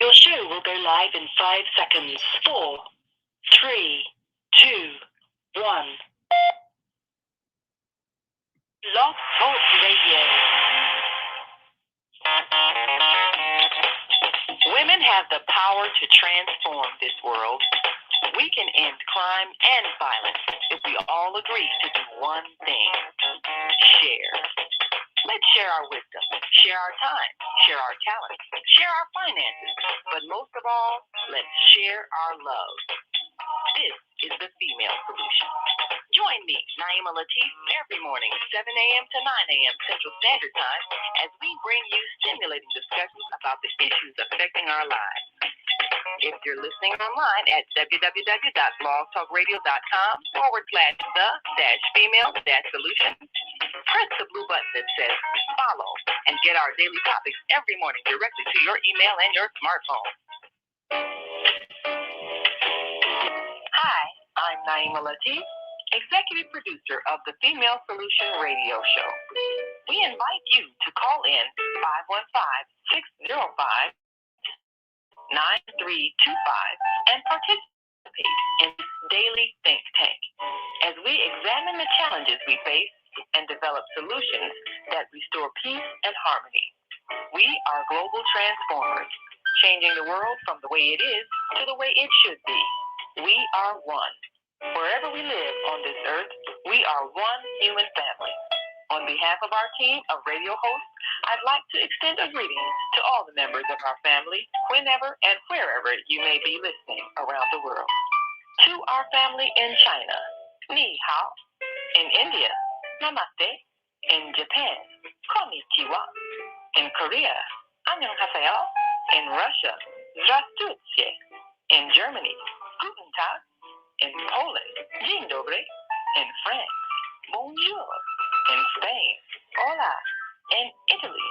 Your show will go live in 5 seconds. 4, 3, 2, 1. Blog Talk Radio. Women have the power to transform this world. We can end crime and violence if we all agree to do one thing: share. Let's share our wisdom, share our time, share our talents, share our finances, but most of all, let's share our love. This is the Female Solution. Join me, Naima Latif, every morning, 7 a.m. to 9 a.m. Central Standard Time, as we bring you stimulating discussions about the issues affecting our lives. If you're listening online at www.blogtalkradio.com/the-female-solution, press the blue button that says follow and get our daily topics every morning directly to your email and your smartphone. Hi, I'm Naima Latif, executive producer of the Female Solution radio show. We invite you to call in 515-605-9325 and participate in this daily think tank as we examine the challenges we face and develop solutions that restore peace and harmony. We are global transformers, changing the world from the way it is to the way it should be. We are one. Wherever we live on this earth, we are one human family. On behalf of our team of radio hosts, I'd like to extend a greeting to all the members of our family, whenever and wherever you may be listening around the world. To our family in China, ni hao. In India, namaste. In Japan, konnichiwa. In Korea, annyeonghaseyo. In Russia, здравствуйте. In Germany, guten Tag. In Poland, dzień dobry. In France, bonjour. In Spain, hola. In Italy,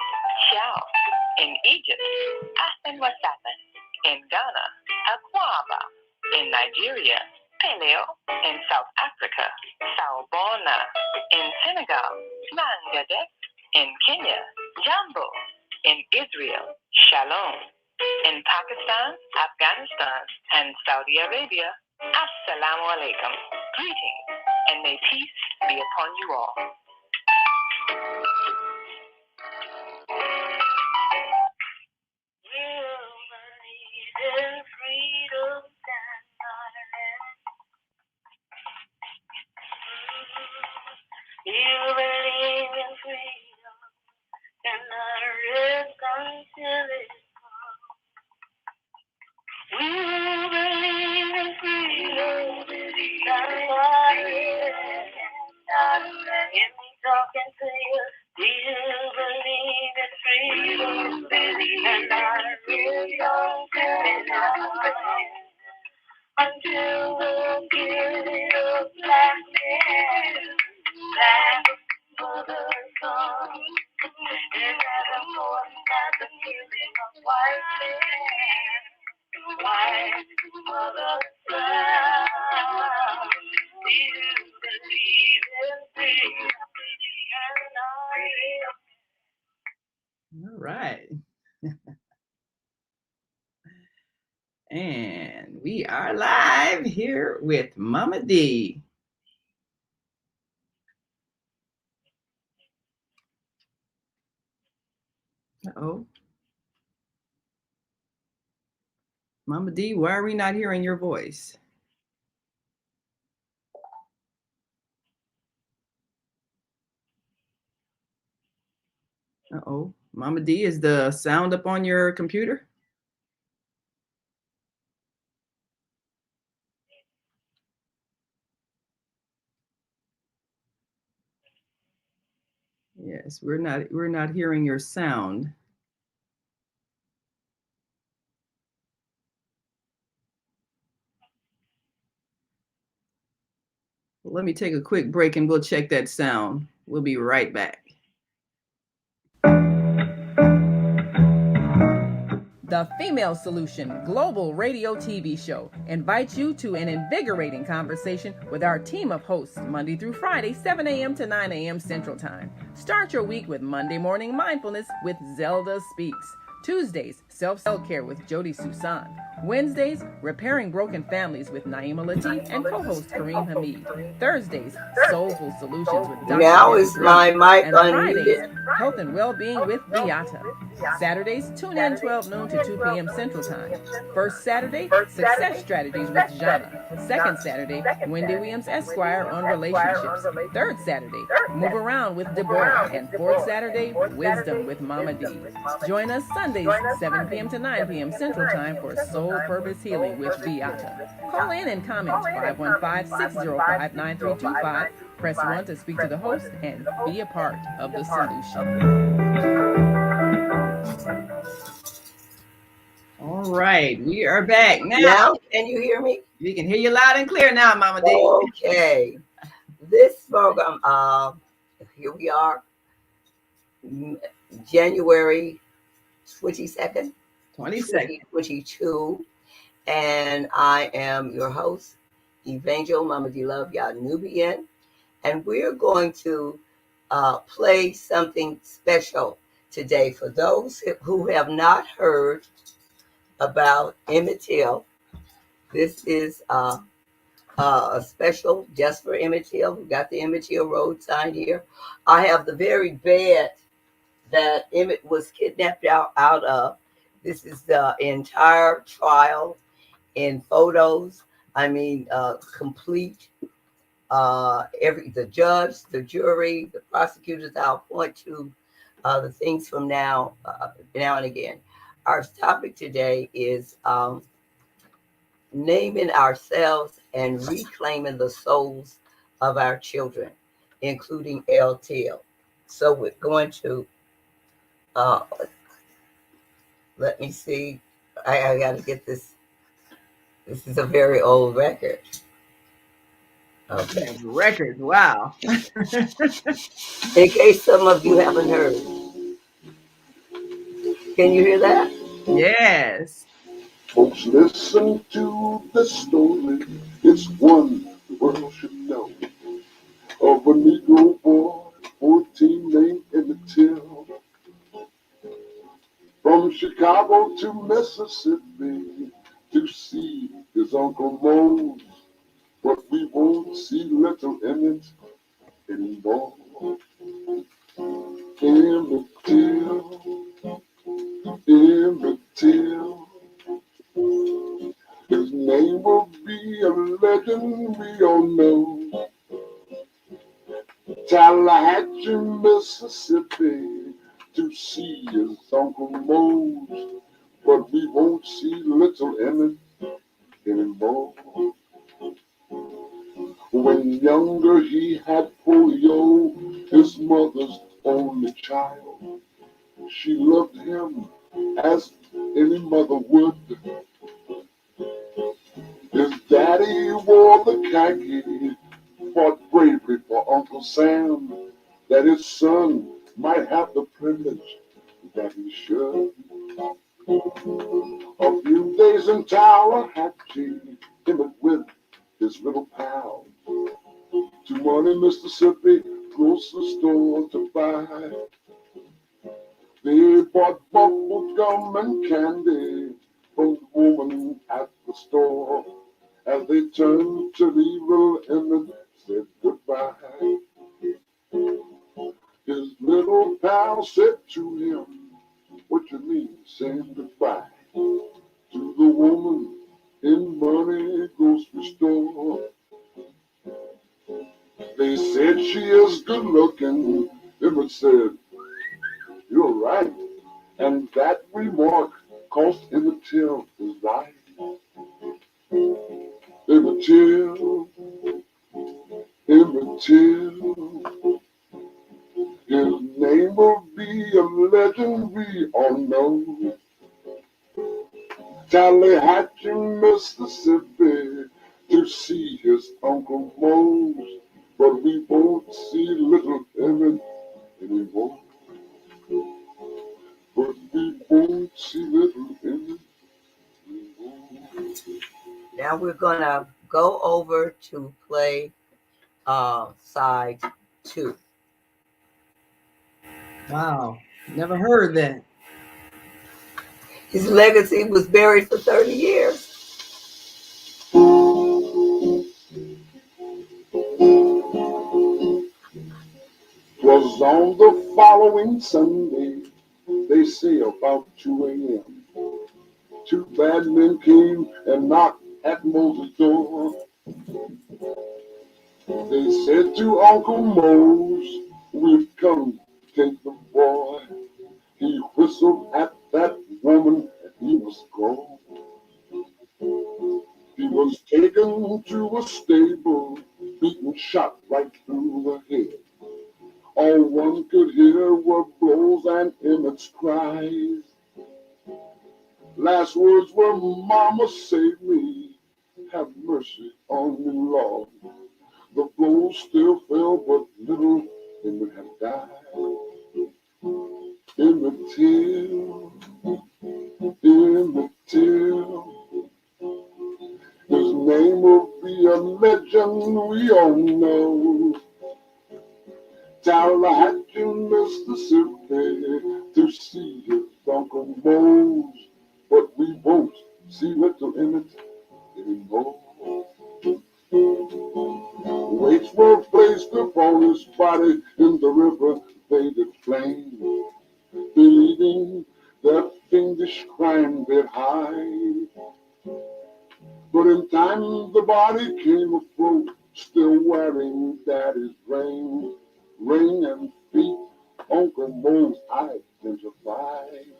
ciao. In Egypt, ahlan wa sahlan. In Ghana, akwaba. In Nigeria, peleo. In South Africa, sawubona. In Senegal, mangadet. In Kenya, jambo. In Israel, shalom. In Pakistan, Afghanistan, and Saudi Arabia, assalamu alaikum. Greetings, and may peace be upon you all. You believe in freedom, cannot rest until it's gone. We believe in freedom, that's why if we talking to you, do you believe in freedom, and not freedom, until the kid of black men. Black mother song is as important as the music of white men. White mother song. Do you believe in freedom? All right. And we are live here with MAMADEE. Uh-oh. MAMADEE, why are we not hearing your voice? Uh-oh. MAMADEE, is the sound up on your computer? Yes, we're not hearing your sound. Well, let me take a quick break and we'll check that sound. We'll be right back. The Female Solution Global Radio TV Show invites you to an invigorating conversation with our team of hosts Monday through Friday, 7 a.m. to 9 a.m. Central Time. Start your week with Monday Morning Mindfulness with Zelda Speaks, Tuesdays, self-care with Jody Susan. Wednesdays, repairing broken families with Naima Latif and co-host Kareem Hamid. Thursdays, soulful solutions with Dr. Now is my mic and Fridays, unmuted. health and well-being with Beata. Saturdays, tune in 12 noon to 2 p.m. Central Time. First Saturday, success strategies with Jana. Second Saturday, Wendy Williams Esquire on relationships. Third Saturday, move around with Deborah. And fourth Saturday, wisdom with MAMADEE. Join us Sundays, 7 p.m. to 9 p.m. Central Time for Soul Purpose Healing with Beata. Call in and comment 515-605-9325. Press 1 to speak to the host and be a part of the solution. All right, we are back now. Now, can you hear me? We can hear you loud and clear now, MAMADEE. Okay. This program, here we are, January 22nd, 2022, and I am your host, Evangel MAMADEE Love Yah Nubian, and we're going to play something special today for those who have not heard about Emmett Till. This is a special just for Emmett Till. We've got the Emmett Till road sign here. I have the very bed that Emmett was kidnapped out of. This is the entire trial in photos. I mean, complete. The judge, the jury, the prosecutors. I'll point to the things from now and again. Our topic today is naming ourselves and reclaiming the souls of our children, including L. Till. So we're going to, let me see. I got to get this. This is a very old record. Okay. Records, wow. In case some of you haven't heard. Can you hear that? Yes. Folks, listen to the story. It's one the world should know. Of a Negro boy, 14, named Emmett Till. From Chicago to Mississippi to see his Uncle Mose. But we won't see little Emmett anymore. Emmett Till, Emmett Till. His name will be a legend we all know. Tallahatchie, Mississippi, to see his Uncle Mose. But we won't see little Emmett anymore. When younger he had polio, his mother's only child. She loved him as any mother would. His daddy wore the khaki, fought bravely for Uncle Sam, that his son might have the privilege that he should. A few days in Tallahatchie, Emmett with his little pal, to Money, Mississippi, grocery store to buy. They bought bubble gum and candy from the woman at the store. As they turned to leave, little Emmett said goodbye. His little pal said to him, "What you mean saying goodbye to the woman in Money grocery store?" They said she is good looking. Emmett said, "You're right." And that remark cost Emmett Till his life. Emmett Till, Emmett Till. His name will be a legend we all know. Tallahatchie, Mississippi, to see his Uncle Mose. But we won't see little Emmett anymore. But we won't see little Emmett anymore. Now we're going to go over to play side 2. Wow. Never heard that. His legacy was buried for 30 years. Was on the following Sunday, they say about 2 a.m. Two bad men came and knocked at Moses' door. They said to Uncle Mose, we've come to take the boy. He whistled at that woman and he was gone. He was taken to a stable, beaten, shot right through the head. All one could hear were blows and Emmett's cries. Last words were, Mama, save me. Have mercy on me, Lord. The blows still fell, but little Emmett had died. Emmett Till, Emmett Till. His name will be a legend we all know. Tallahatchie, Mississippi, to see his Uncle Mose, but we won't see little Emmett anymore. Weights were placed upon his body in the river they did flame, believing that fiendish crime did hide. But in time the body came afloat, still wearing Daddy's ring and feet. Uncle Mose identified.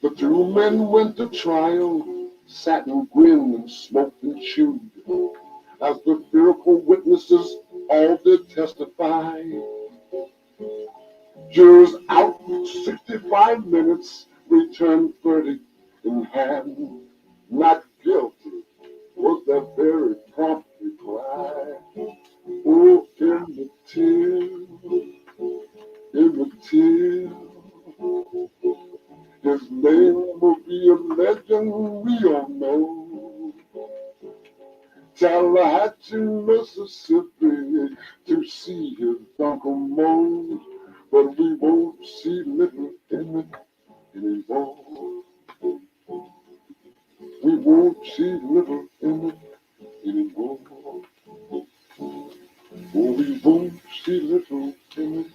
The two men went to trial, sat and grinned and smoked and chewed, as the fearful witnesses all did testify. Jurors out 65 minutes, returned verdict in hand. Not guilty was their very prompt reply. Oh, Emmett Till, Emmett Till. His name will be a legend we all know. Tallahatchie, Mississippi, to see his Uncle Mose, but we won't see little Emmett anymore. We won't see little Emmett anymore. Oh, we won't see little Emmett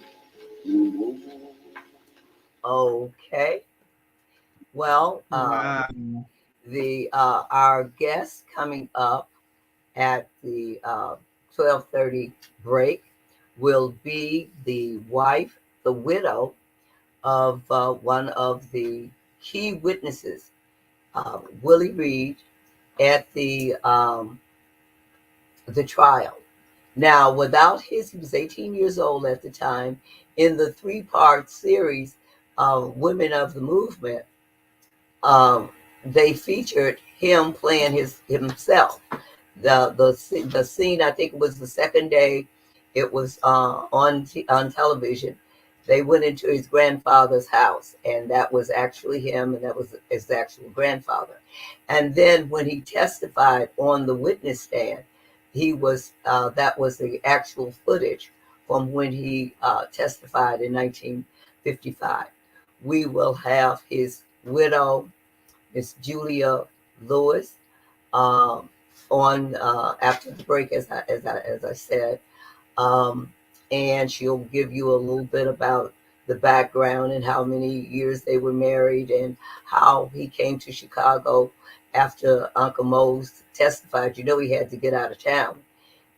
anymore. Okay. Well, Wow. our guest coming up at the 12:30 break will be the wife, the widow of one of the key witnesses, Willie Reed, at the trial. Now, without he was 18 years old at the time. In the 3-part series, Women of the Movement, they featured him playing himself. The scene, I think it was the second day it was on television. They went into his grandfather's house, and that was actually him, and that was his actual grandfather. And then when he testified on the witness stand, he was that was the actual footage from when he testified in 1955. We will have his widow, Miss Julia Lewis, on after the break, as I said, and she'll give you a little bit about the background and how many years they were married and how he came to Chicago after Uncle Mose testified. You know, he had to get out of town.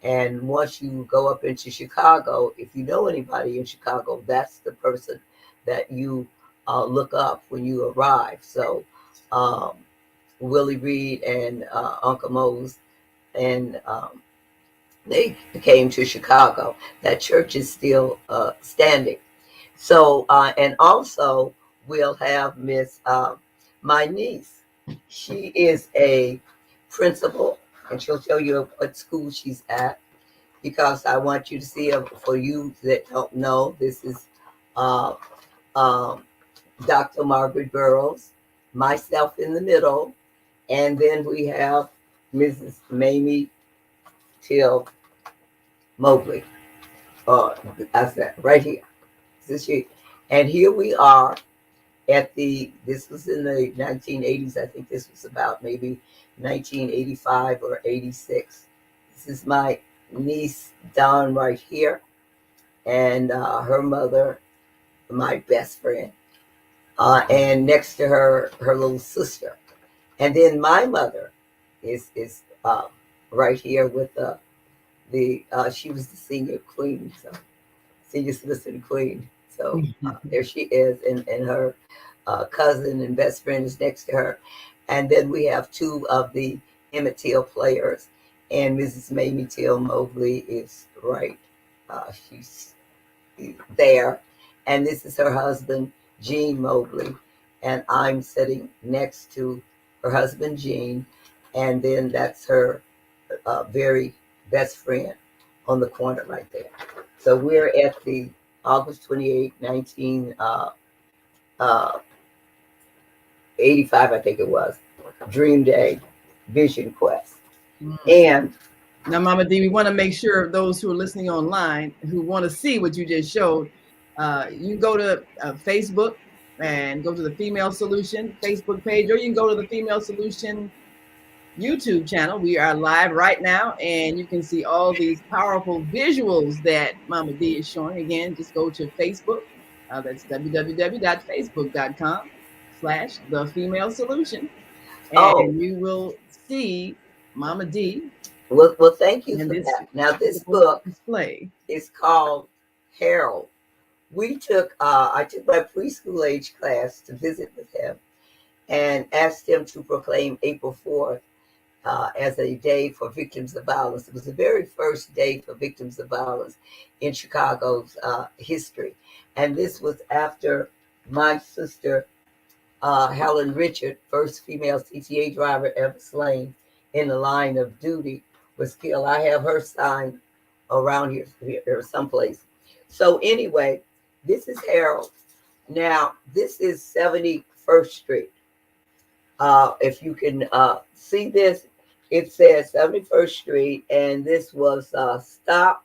And once you go up into Chicago, if you know anybody in Chicago, that's the person that you look up when you arrive. So Willie Reed and Uncle Mose, and they came to Chicago. That church is still standing. So, and also we'll have Miss, my niece. She is a principal, and she'll tell you what school she's at, because I want you to see her. For you that don't know, this is uh, Dr. Margaret Burroughs, myself in the middle, and then we have Mrs. Mamie Till Mobley. I said right here. This is she. And here we are this was in the 1980s. I think this was about maybe 1985 or 86. This is my niece, Dawn, right here, and her mother, my best friend. And next to her, her little sister. And then my mother is right here with the she was the senior queen, so senior solicitor queen. So there she is, and her cousin and best friend is next to her. And then we have two of the Emmett Till players, and Mrs. Mamie Till Mobley is right. She's there, and this is her husband, Gene Mobley, and I'm sitting next to her husband, Gene, and then that's her very best friend on the corner right there. So we're at the August 28, 1985, I think it was, Dream Day Vision Quest. And now, Mama D, we want to make sure those who are listening online who want to see what you just showed, you can go to Facebook and go to the Female Solution Facebook page, or you can go to the Female Solution YouTube channel. We are live right now, and you can see all these powerful visuals that Mama D is showing. Again, just go to Facebook. That's www.facebook.com/The Female Solution, and you will see Mama D. Well, thank you for that. Now, this book is called Harold. I took my preschool age class to visit with him and asked him to proclaim April 4th as a day for victims of violence. It was the very first day for victims of violence in Chicago's history. And this was after my sister, Helen Richard, first female CTA driver ever slain in the line of duty, was killed. I have her sign around here someplace. So anyway, this is Harold. Now, this is 71st Street. If you can see this, it says 71st Street, and this was Stop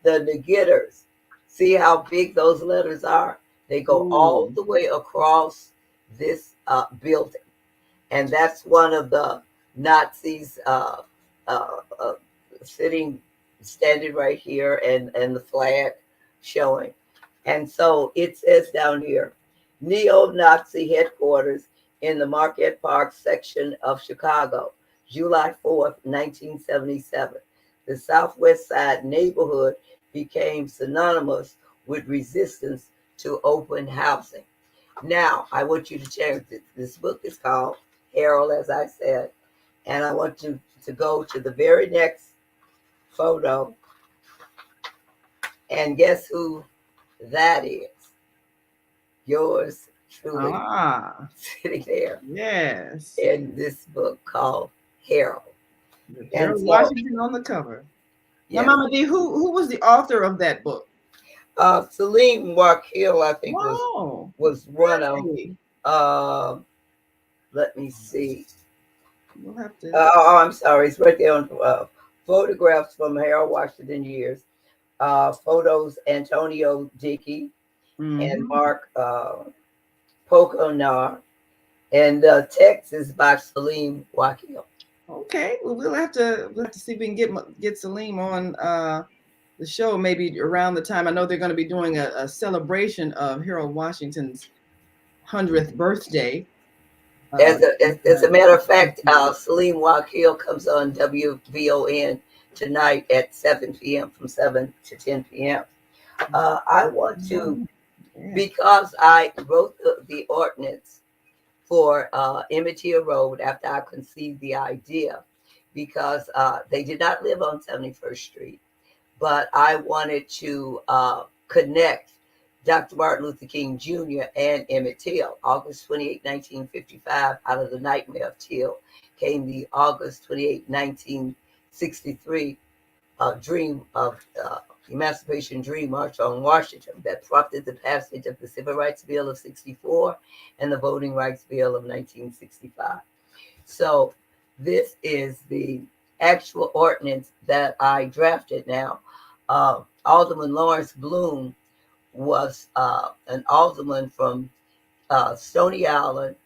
the Negitters. See how big those letters are? They go all the way across this building. And that's one of the Nazis standing right here, and the flag showing. And so it says down here, neo-Nazi headquarters in the Marquette Park section of Chicago, July 4th, 1977. The Southwest Side neighborhood became synonymous with resistance to open housing. Now, I want you to check this book is called Harold, as I said, and I want you to go to the very next photo, and guess who that is? Yours truly, sitting there. Yes. In this book called Harold. Harold Washington on the cover. Yeah. Now, Mama D, who was the author of that book? Salim Wakil, I think, was one of. Let me see. We'll have to. I'm sorry. It's right there on photographs from Harold Washington years. Photos Antonio Dickey and Mark Poconar, and text is by Salim Wakil. Okay, well, we'll have to see if we can get Salim on the show maybe around the time. I know they're going to be doing a celebration of Harold Washington's 100th birthday. As a matter of fact, Salim Wakil comes on WVON tonight at 7 p.m. from 7 to 10 p.m. I want to, because I wrote the ordinance for Emmett Till Road after I conceived the idea, because they did not live on 71st Street, but I wanted to connect Dr. Martin Luther King Jr. and Emmett Till. August 28, 1955, out of the nightmare of Till came the August 28, 1963 dream of Emancipation Dream March on Washington that prompted the passage of the Civil Rights Bill of 64 and the Voting Rights Bill of 1965. So this is the actual ordinance that I drafted. Now, Alderman Lawrence Bloom was an alderman from Stony Island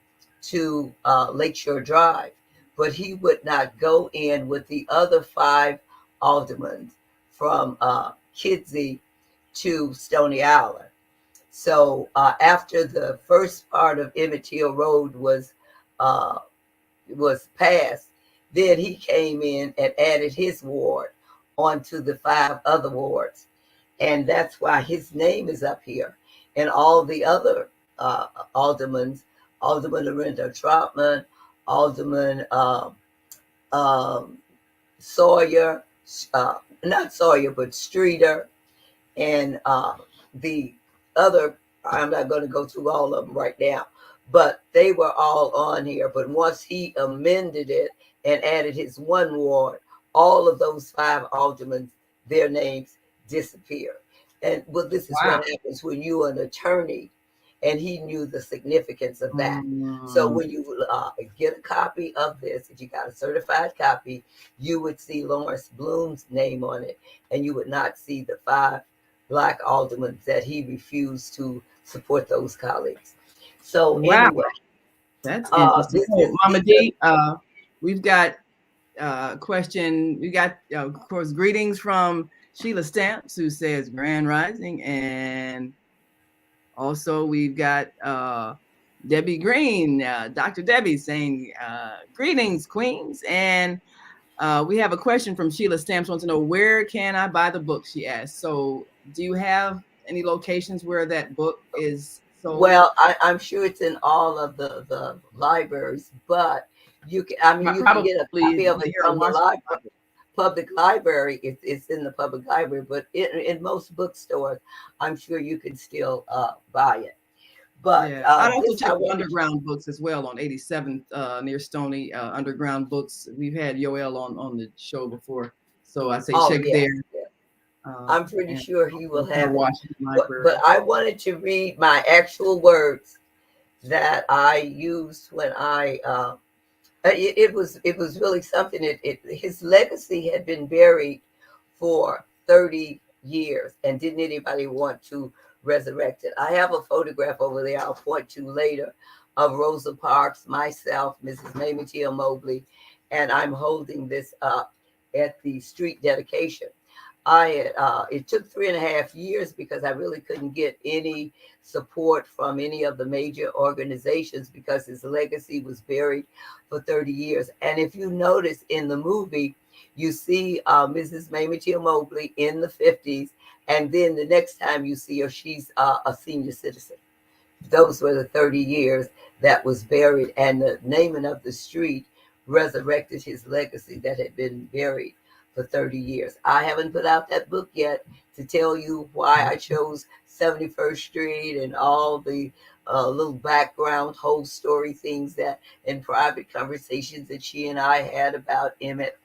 to Lakeshore Drive, but he would not go in with the other 5 aldermen from Kidsey to Stony Island. So after the first part of Emmett Till Road was passed, then he came in and added his ward onto the 5 other wards, and that's why his name is up here. And all the other aldermen, Alderman Lorinda Troutman, Alderman Sawyer, not Sawyer, but Streeter, and the other, I'm not going to go through all of them right now, but they were all on here. But once he amended it and added his 1 ward, all of those 5 aldermen, their names disappear. And well, this is what happens when you're an attorney, and he knew the significance of that. So when you get a copy of this, if you got a certified copy, you would see Lawrence Bloom's name on it, and you would not see the 5 Black aldermen that he refused to support those colleagues. So anyway, that's interesting. MAMADEE, we've got a question. We got, of course, greetings from Sheila Stamps, who says Grand Rising, and also we've got Debbie Green, Dr. Debbie, saying greetings, Queens. And we have a question from Sheila Stamps, wants to know, where can I buy the book, she asked. So do you have any locations where that book is sold? Well, I'm sure it's in all of the libraries, but you can, you can get a copy of it from the public library. It's in the public library, but in most bookstores, I'm sure you can still buy it. But I'd also check Underground Books as well on 87th near Stony. Underground Books. We've had Yoel on the show before, so I say check there. Yeah. I'm pretty sure he will have it. But I wanted to read my actual words that I used when I. It was really something. His legacy had been buried for 30 years, and didn't anybody want to resurrect it? I have a photograph over there I'll point to later of Rosa Parks, myself, Mrs. Mamie T. Mobley, and I'm holding this up at the street dedication. It took 3.5 years because I really couldn't get any support from any of the major organizations because his legacy was buried for 30 years. And if you notice in the movie, you see Mrs. Mamie T. Mobley in the 50s, and then the next time you see her, she's a senior citizen. Those were the 30 years that was buried, and the naming of the street resurrected his legacy that had been buried for 30 years. I haven't put out that book yet to tell you why I chose 71st Street and all the little background whole story things that in private conversations that she and I had about Emmett.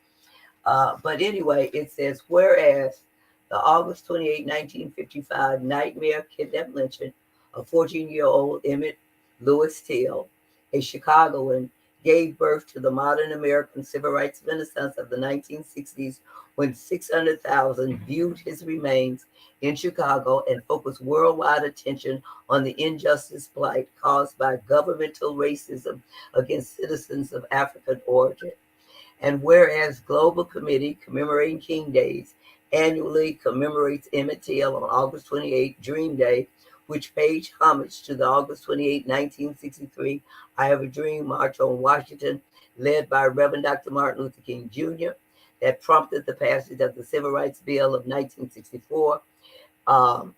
But anyway, it says, whereas the August 28, 1955 nightmare kidnap lynching of 14-year-old Emmett Lewis Till, a Chicagoan, gave birth to the modern American civil rights renaissance of the 1960s, when 600,000 viewed his remains in Chicago and focused worldwide attention on the injustice blight caused by governmental racism against citizens of African origin. And whereas Global Committee commemorating King Days annually commemorates Emmett Till on August 28, Dream Day, which paid homage to the August 28, 1963 I Have a Dream March on Washington, led by Reverend Dr. Martin Luther King Jr., that prompted the passage of the Civil Rights Bill of 1964 and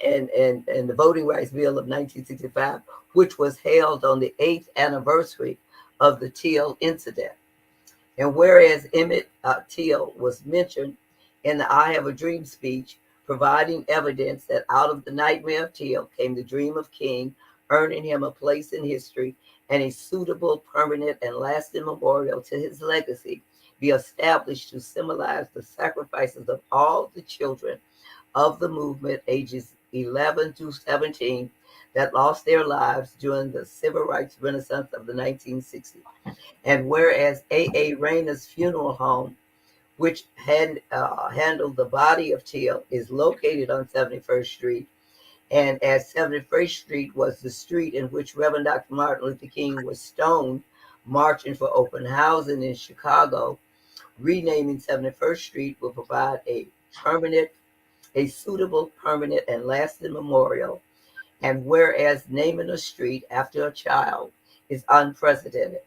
the Voting Rights Bill of 1965, which was held on the 8th anniversary of the Till incident. And whereas Emmett Till was mentioned in the I Have a Dream speech, providing evidence that out of the nightmare of Till came the dream of King, earning him a place in history and a suitable, permanent, and lasting memorial to his legacy be established to symbolize the sacrifices of all the children of the movement ages 11 to 17 that lost their lives during the civil rights renaissance of the 1960s. And whereas A.A. Rayner's funeral home, which handled the body of Till, is located on 71st Street, And as 71st Street was the street in which Reverend Dr. Martin Luther King was stoned marching for open housing in Chicago, renaming 71st Street will provide a suitable, permanent, and lasting memorial. And whereas naming a street after a child is unprecedented,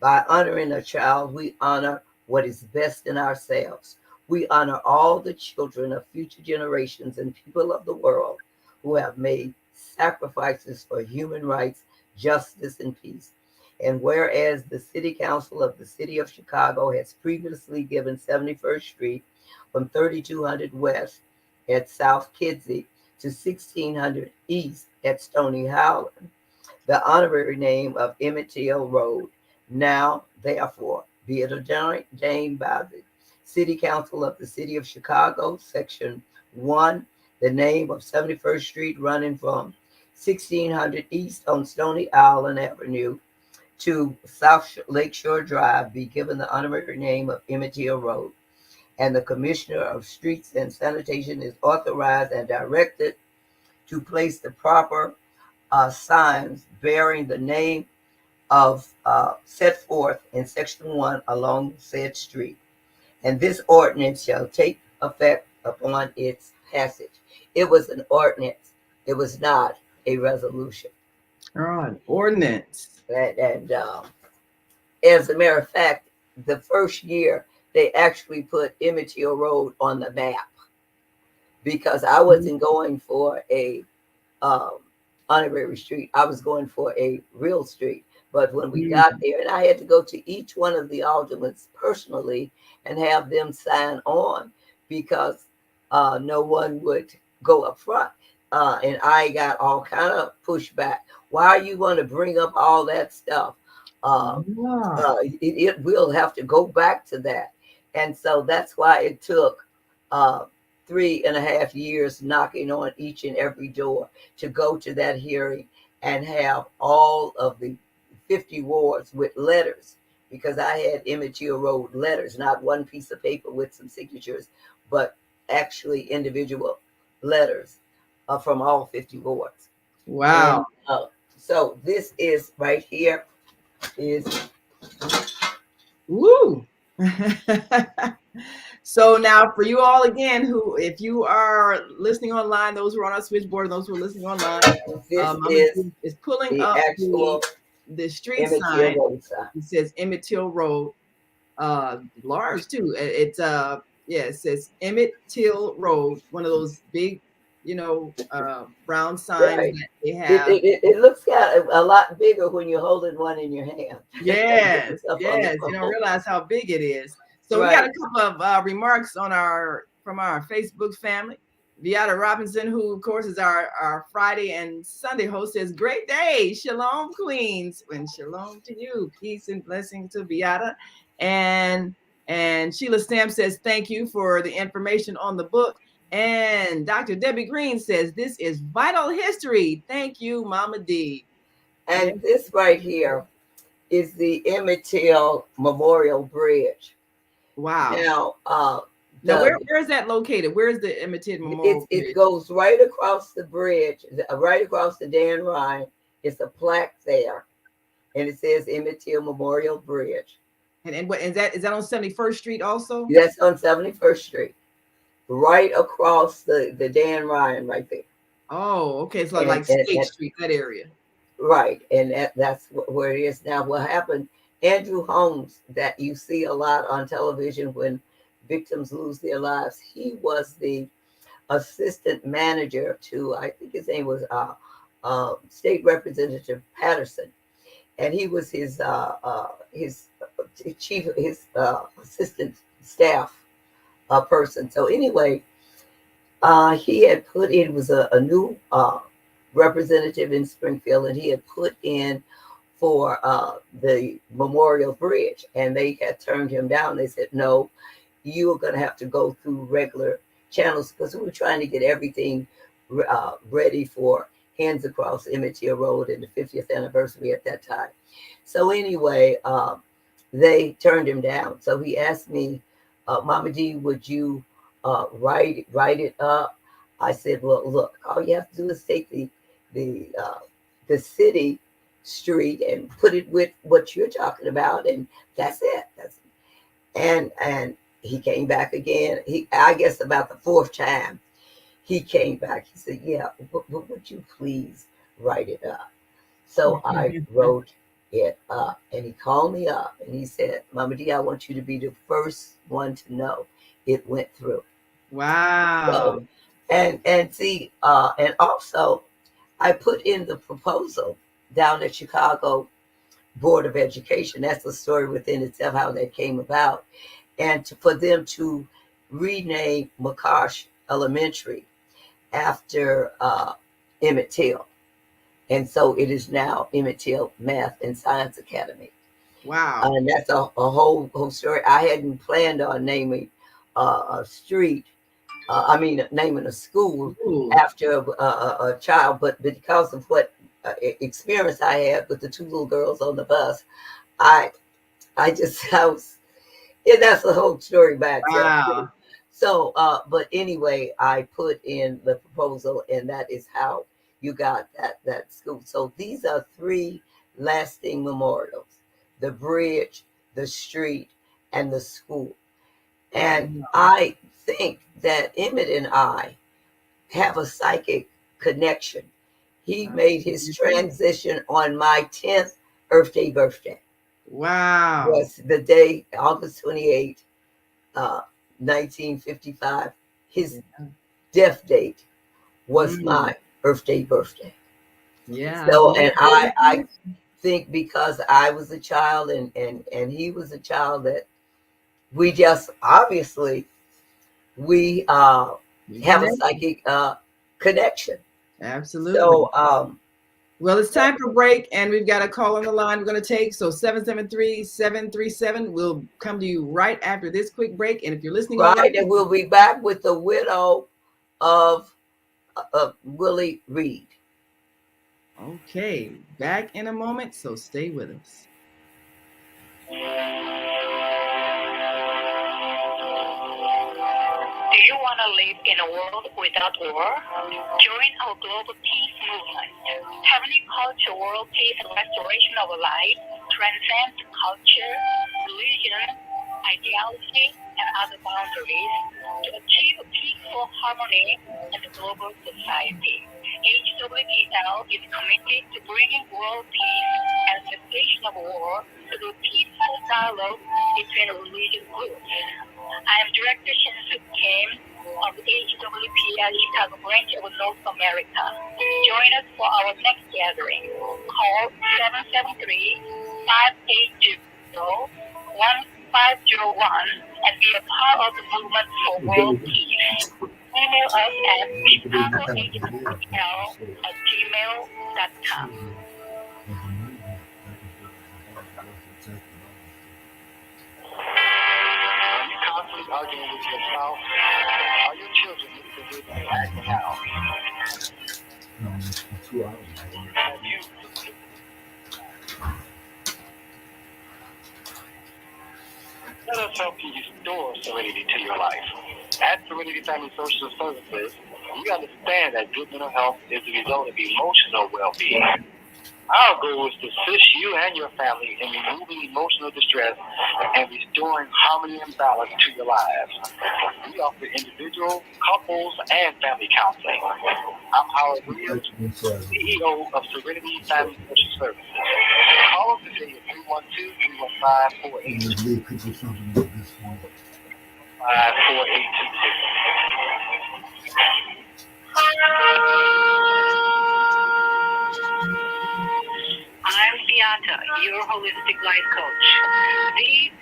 by honoring a child, we honor what is best in ourselves. We honor all the children of future generations and people of the world who have made sacrifices for human rights, justice, and peace. And whereas the City Council of the City of Chicago has previously given 71st Street from 3200 West at South Kidsey to 1600 East at Stony Howland the honorary name of Emmett Till Road, now, therefore, be it ordained by the City Council of the City of Chicago, Section 1, the name of 71st Street running from 1600 East on Stony Island Avenue to South Lakeshore Drive be given the honorary name of Emmett Till Road. And the Commissioner of Streets and Sanitation is authorized and directed to place the proper signs bearing the name of set forth in Section 1 along said street. And this ordinance shall take effect upon its passage. It was an ordinance. It was not a resolution. An ordinance. And as a matter of fact, the first year they actually put Emmett Till Road on the map because I wasn't going for a honorary street. I was going for a real street. But when we got there, and I had to go to each one of the aldermen personally and have them sign on because no one would go up front. And I got all kind of pushback. Why are you going to bring up all that stuff? It will have to go back to that. And so that's why it took 3.5 years knocking on each and every door to go to that hearing and have all of the 50 wards with letters, because I had Emmett Till Road letters, not one piece of paper with some signatures, but actually individual letters from all 50 wards. Wow. And, so this is right here is. Woo. So now for you all again, who, if you are listening online, those who are on our switchboard, and those who are listening online, This is pulling the up actual the street Emmett sign. Till Road sign. It says Emmett Till Road, large too. It's it says Emmett Till Road, one of those big, brown signs Right. that they have. It looks a lot bigger when you're holding one in your hand. Yes, yes. You don't realize how big it is. So we got a couple of remarks from our Facebook family. Beata Robinson, who of course is our Friday and Sunday host, says, "Great day, shalom, Queens, and shalom to you, peace and blessing to Beata." And Sheila Stamp says, "Thank you for the information on the book." And Dr. Debbie Green says, "This is vital history. Thank you, MAMADEE." And this right here is the Emmett Till Memorial Bridge. Wow. Now, where is that located? Where is the Emmett Till Memorial Bridge? It goes right across the bridge, right across the Dan Ryan. It's a plaque there, and it says Emmett Till Memorial Bridge. And what is that on 71st Street also? That's on 71st Street, right across the Dan Ryan right there. Oh, okay. So like State Street, that area. Right, and that's where it is now. What happened? Andrew Holmes, that you see a lot on television when victims lose their lives, he was the assistant manager to, I think his name was State Representative Patterson, and he was his chief, his assistant staff person. So anyway, he had put in, was a new representative in Springfield, and he had put in for the Memorial Bridge, and they had turned him down. They said, "No, you are going to have to go through regular channels," because we were trying to get everything ready for Hands Across Emmett Till Road and the 50th anniversary at that time. So anyway, they turned him down. So he asked me, "MAMADEE, would you write it up?" I said, well, look, all you have to do is take the city street and put it with what you're talking about, and that's it. And he came back again. I guess about the fourth time he came back. He said, yeah, would you please write it up? So I wrote it up, and he called me up and he said, MAMADEE, I want you to be the first one to know it went through. Wow. So, and see, and also I put in the proposal down at Chicago Board of Education. That's a story within itself, how that came about. And for them to rename McCosh Elementary after Emmett Till. And so it is now Emmett Till Math and Science Academy. Wow. And that's a whole story. I hadn't planned on naming a street, naming a school after a child, but because of what experience I had with the two little girls on the bus, I was, yeah, that's a whole story by itself. Wow. So, but anyway, I put in the proposal, and that is how you got that school. So these are three lasting memorials: the bridge, the street, and the school. And I think that Emmett and I have a psychic connection. He made his transition on my 10th birthday. Wow. Was the day, August 28, 1955. His death date was my birthday. Yeah. So, and I think because I was a child and he was a child, that we just obviously we have a psychic connection. Absolutely. So well, it's time for break, and we've got a call on the line we're going to take. So 773-737. We'll come to you right after this quick break. And if you're listening, right, and we'll be back with the widow of Willie Reed. Okay, back in a moment, so stay with us. Do you want to live in a world without war? Join our global peace movement. Heavenly Culture World Peace and Restoration of Life transcends culture, religion, ideology, and other boundaries to achieve peaceful harmony in the global society. HWPL is committed to bringing world peace and cessation of war through peaceful dialogue between religious groups. I am Director Shin-Suk Kim of the HWPL Chicago branch of North America. Join us for our next gathering. Call 773-580-1501 and be a part of the movement for world peace. Email us at chicagohwpl@gmail.com. Are you constantly arguing with your spouse? Are your children acting out? Let us help you restore serenity to your life. At Serenity Family Social Services, we understand that good mental health is the result of emotional well-being. Our goal is to assist you and your family in removing emotional distress and restoring harmony and balance to your lives. We offer individual, couples, and family counseling. I'm Howard Williams, CEO of Serenity Family Social Services. Call us today at 312-315-4826. I'm Beata, your holistic life coach. These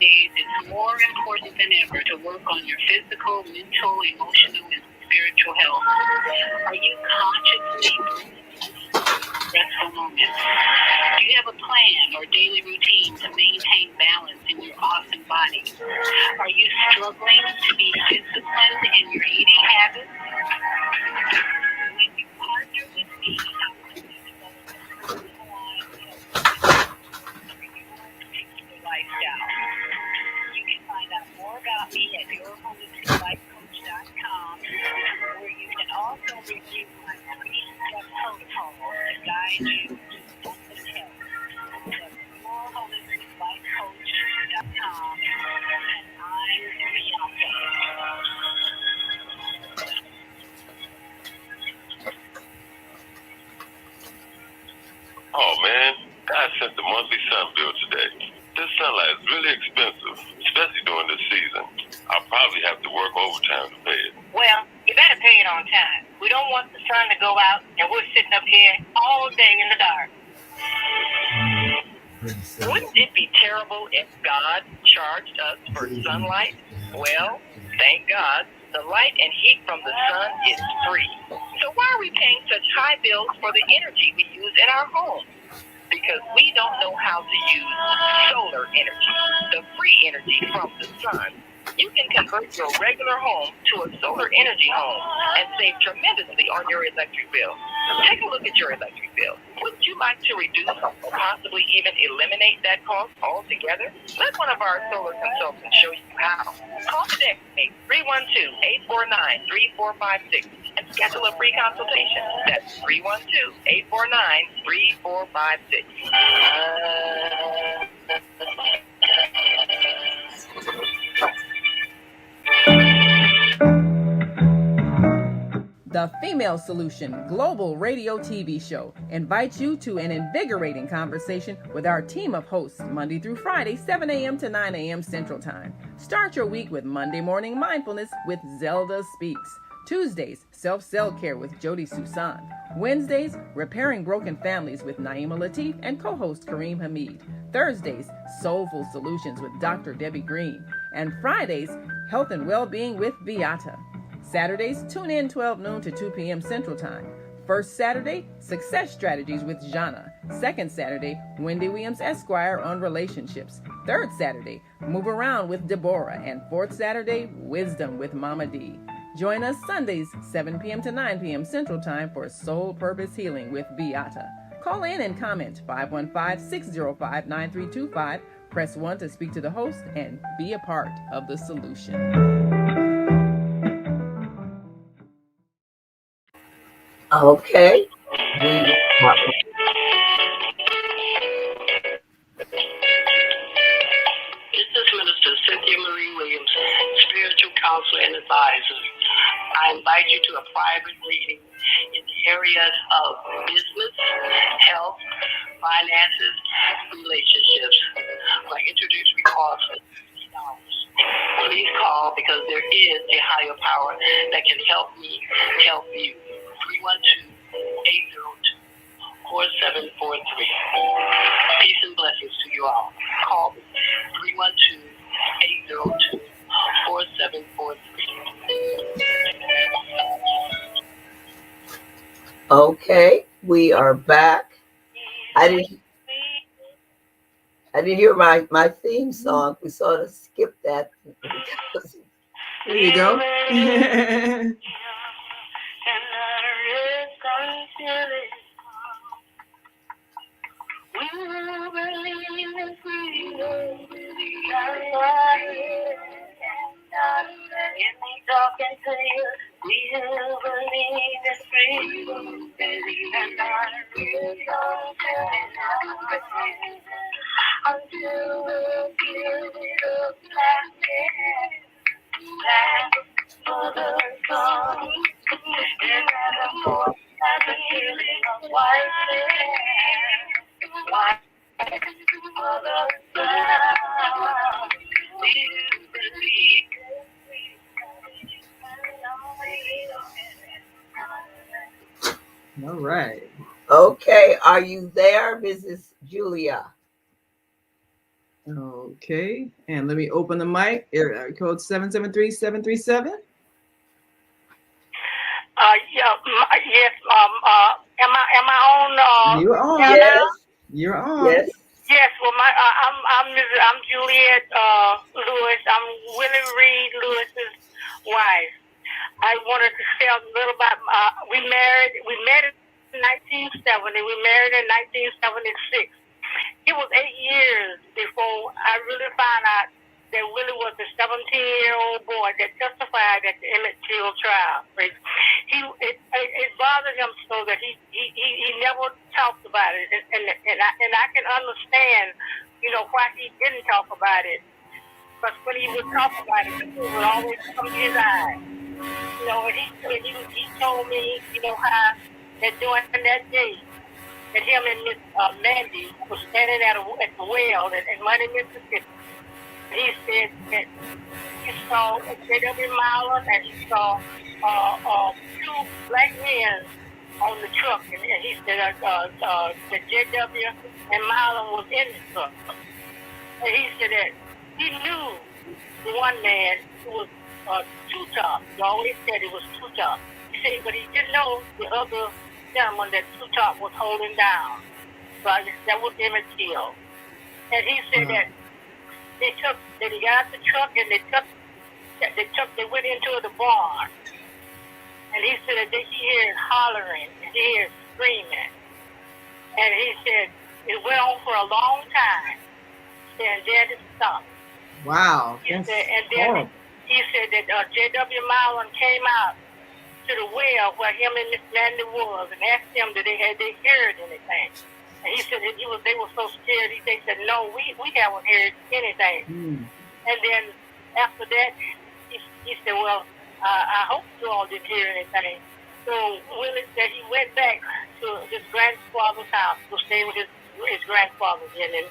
days, it's more important than ever to work on your physical, mental, emotional, and spiritual health. Are you consciously restful moments? Do you have a plan or daily routine to maintain balance in your awesome body? Are you struggling to be disciplined in your eating habits? When you partner with me, lifestyle. You can find out more about me at yourholisticlifecoach.com, where you Oh man, God sent the monthly sun bill today. This sunlight is really expensive, especially during this season. I'll probably have to work overtime to pay it. Well, you better pay it on time. We don't want the sun to go out and we're sitting up here all day in the dark. Wouldn't it be terrible if God charged us for sunlight? Well, thank God, the light and heat from the sun is free. So why are we paying such high bills for the energy we use in our homes? Because we don't know how to use solar energy, the free energy from the sun. You can convert your regular home to a solar energy home and save tremendously on your electric bill. Take a look at your electric bill. Wouldn't you like to reduce or possibly even eliminate that cost altogether? Let one of our solar consultants show you how. Call today, 312-849-3456, and schedule a free consultation. That's 312-849-3456. The Female Solution Global Radio TV Show invites you to an invigorating conversation with our team of hosts Monday through Friday, 7 a.m. to 9 a.m. Central Time. Start your week with Monday Morning Mindfulness with Zelda Speaks. Tuesdays, Self-Cell Care with Jody Susan. Wednesdays, Repairing Broken Families with Naima Latif and co-host Kareem Hamid. Thursdays, Soulful Solutions with Dr. Debbie Green. And Fridays, Health and Wellbeing with Beata. Saturdays, tune in 12 noon to 2 p.m. Central Time. First Saturday, Success Strategies with Jana. Second Saturday, Wendy Williams Esquire on relationships. Third Saturday, Move Around with Deborah. And fourth Saturday, Wisdom with MAMADEE. Join us Sundays, 7 p.m. to 9 p.m. Central Time for Soul Purpose Healing with Beata. Call in and comment 515-605-9325. Press 1 to speak to the host and be a part of the solution. Okay. This is Minister Cynthia Marie Williams, spiritual counselor and advisor. I invite you to a private reading in the areas of business, health, finances, relationships. My introductory cost is $50. Please call because there is a higher power that can help me help you. 312-802-4743. Peace and blessings to you all. Call me 312-802-4743. Okay, we are back. I didn't hear my theme song. We sort of skipped that. There you go. Talking to you, we believe it's free, and not until the beauty of black for the sun, and the more as the healing of white for the sun, we believe. All right. Okay, are you there, Mrs. Julia? Okay, and let me open the mic. Area code 773-737. Yes. Am I on? You're on. Yes. You're on. Yes. Yes. Well, I'm Juliet Lewis. I'm Willie Reed Lewis's wife. I wanted to say a little about. We met in 1970. We married in 1976. It was 8 years before I really found out that Willie was a 17-year-old boy that testified at the Emmett Till trial. It bothered him so that he never talked about it, and I can understand, why he didn't talk about it. Because when he would talk about it, the tears would always come to his eyes. And he told me, how that during that day, that him and Miss Mandy was standing at the well in Money, Mississippi. He said that he saw J.W. Marlon and he saw two black men on the truck, and he said that J.W. and Marlon was in the truck. And he said that he knew the one man who was Two-Top. He always said it was Two-Top. He said, but he didn't know the other gentleman that Two-Top was holding down. So I guess that was Emmett Till. And he said that they got out the truck and they went into the barn. And he said that he heard hollering and he heard screaming. And he said it went on for a long time. And then it stopped. Wow. He said that J.W. Marlon came out to the well where him and Miss Mandy was and asked them that they heard anything. And he said that they were so scared. They said, no, we haven't heard anything. And then after that, he said, well, I hope you all didn't hear anything. So Willie said he went back to his grandfather's house to stay with his grandfather in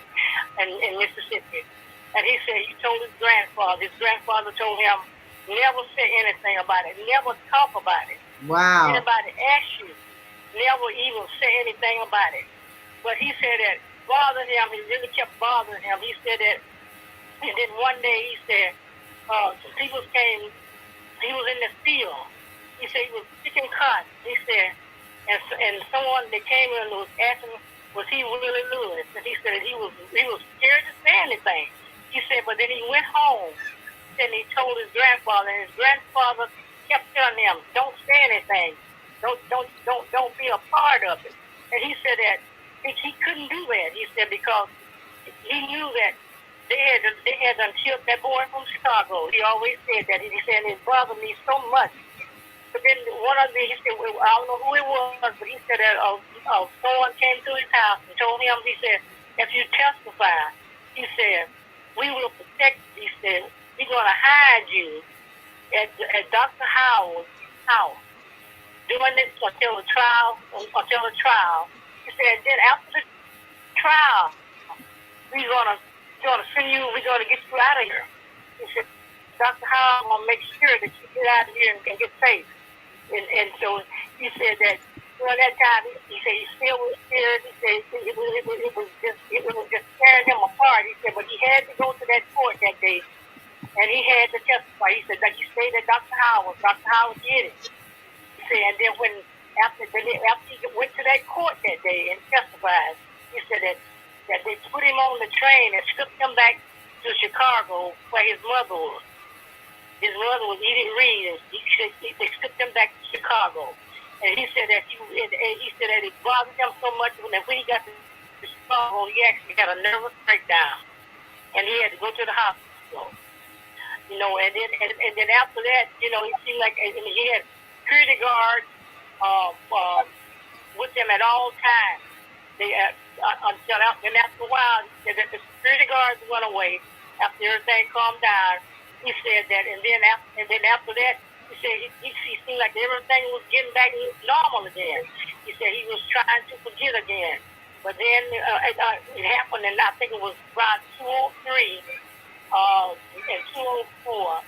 Mississippi. And he said he told his grandfather told him, never say anything about it, never talk about it. Wow. Anybody ask you, never even say anything about it. But he said that bothered him, he really kept bothering him. He said that, and then one day he said, some people came, he was in the field. He said he was picking cotton. He said, and someone that came in was asking, was he Willie Lewis? And he said he was scared to say anything. He said, but then he went home and he told his grandfather, and his grandfather kept telling him, don't say anything. Don't be a part of it. And he said that he couldn't do that. He said because he knew that they had done killed that boy from Chicago. He always said that. He said it bothered me so much. But then one of the, he said, well, I don't know who it was, but he said that someone came to his house and told him, he said, if you testify, he said, we will protect you. He said, we're going to hide you at Dr. Howard's house, doing this until the trial. He said, then after the trial, we're going to send you, we're going to get you out of here. He said, Dr. Howard will make sure that you get out of here and get safe. And so he said that during that time, he said he still was scared. He said it was just tearing him apart. He said, but he had to go to that court that day, and he had to testify. He said that he stayed at Dr. Howard. Dr. Howard did it. He said, and then after he went to that court that day and testified, he said that they put him on the train and stripped him back to Chicago where his mother was. His mother was Edith Reed, and they stripped him back to Chicago. And he said that it bothered him so much that when he got to Chicago, he actually had a nervous breakdown, and he had to go to the hospital. You know, and then after that, you know, it seemed like he had security guards with him at all times. Until after a while, he said that the security guards went away after everything calmed down. He said that, and then after that, he said he seemed like everything was getting back normal again. He said he was trying to forget again. But then it happened, and I think it was around 203 and 204.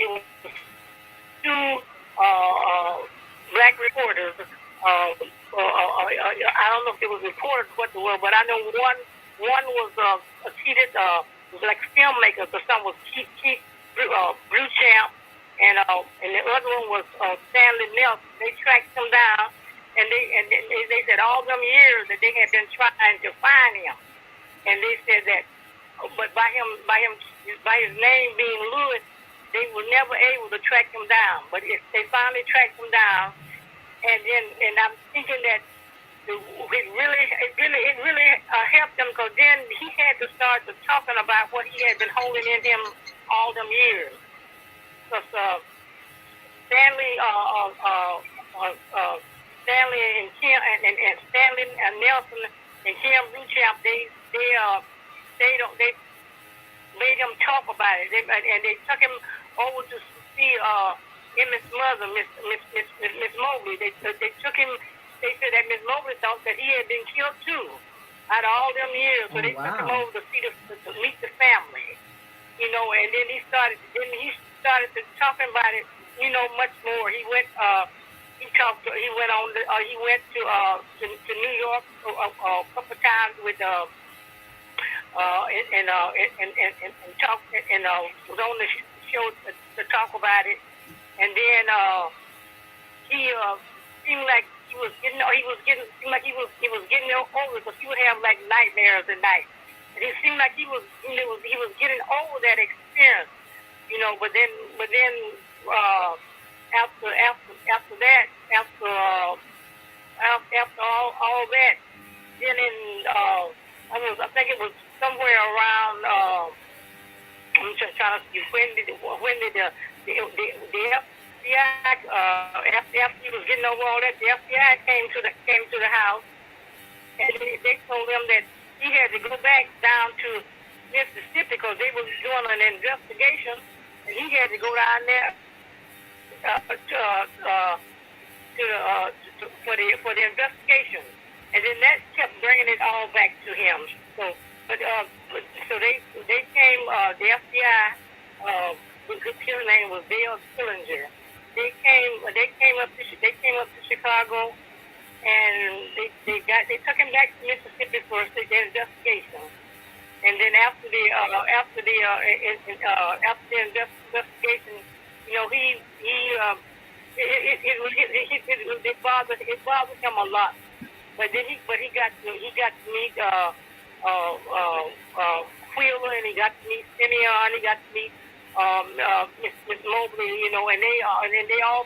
It was two black reporters. I don't know if it was reporters what they were, but I know one was a seated was like a filmmaker. The son was Keith Bruchamp. And the other one was Stanley Nelson. They tracked him down, and they said all them years that they had been trying to find him, and they said that, but by his name being Lewis, they were never able to track him down. But they finally tracked him down, and I'm thinking that it really helped him, because then he had to start talking about what he had been holding in him all them years. Because Stanley and Kim and Stanley and Nelson and Kim Bruchamp, they made him talk about it, and they took him over to see Emmett's mother, Miss Mobley. They took him. They said that Miss Mobley thought that he had been killed too out of all them years. So they took him over to see to meet the family, you know, and then he started to talking about it, you know, much more. He went to New York a couple of times with and was on the show to talk about it, and then he seemed like he was getting over because he would have like nightmares at night, and it seemed like he was getting over that experience, you know. But then after all that, then I think it was somewhere around. I'm just trying to see when did the FBI after he was getting over all that, the FBI came to the house, and they told him that he had to go back down to Mississippi because they were doing an investigation, and he had to go down there for the investigation, and then that kept bringing it all back to him. So they came. The FBI, his name was Dale Sillinger. They came up to Chicago, and they took him back to Mississippi for the investigation. And then after the investigation, you know, it bothered him a lot. But then he got to meet Wheeler, and he got to meet Simeon, he got to meet Miss Mobley, you know, and they all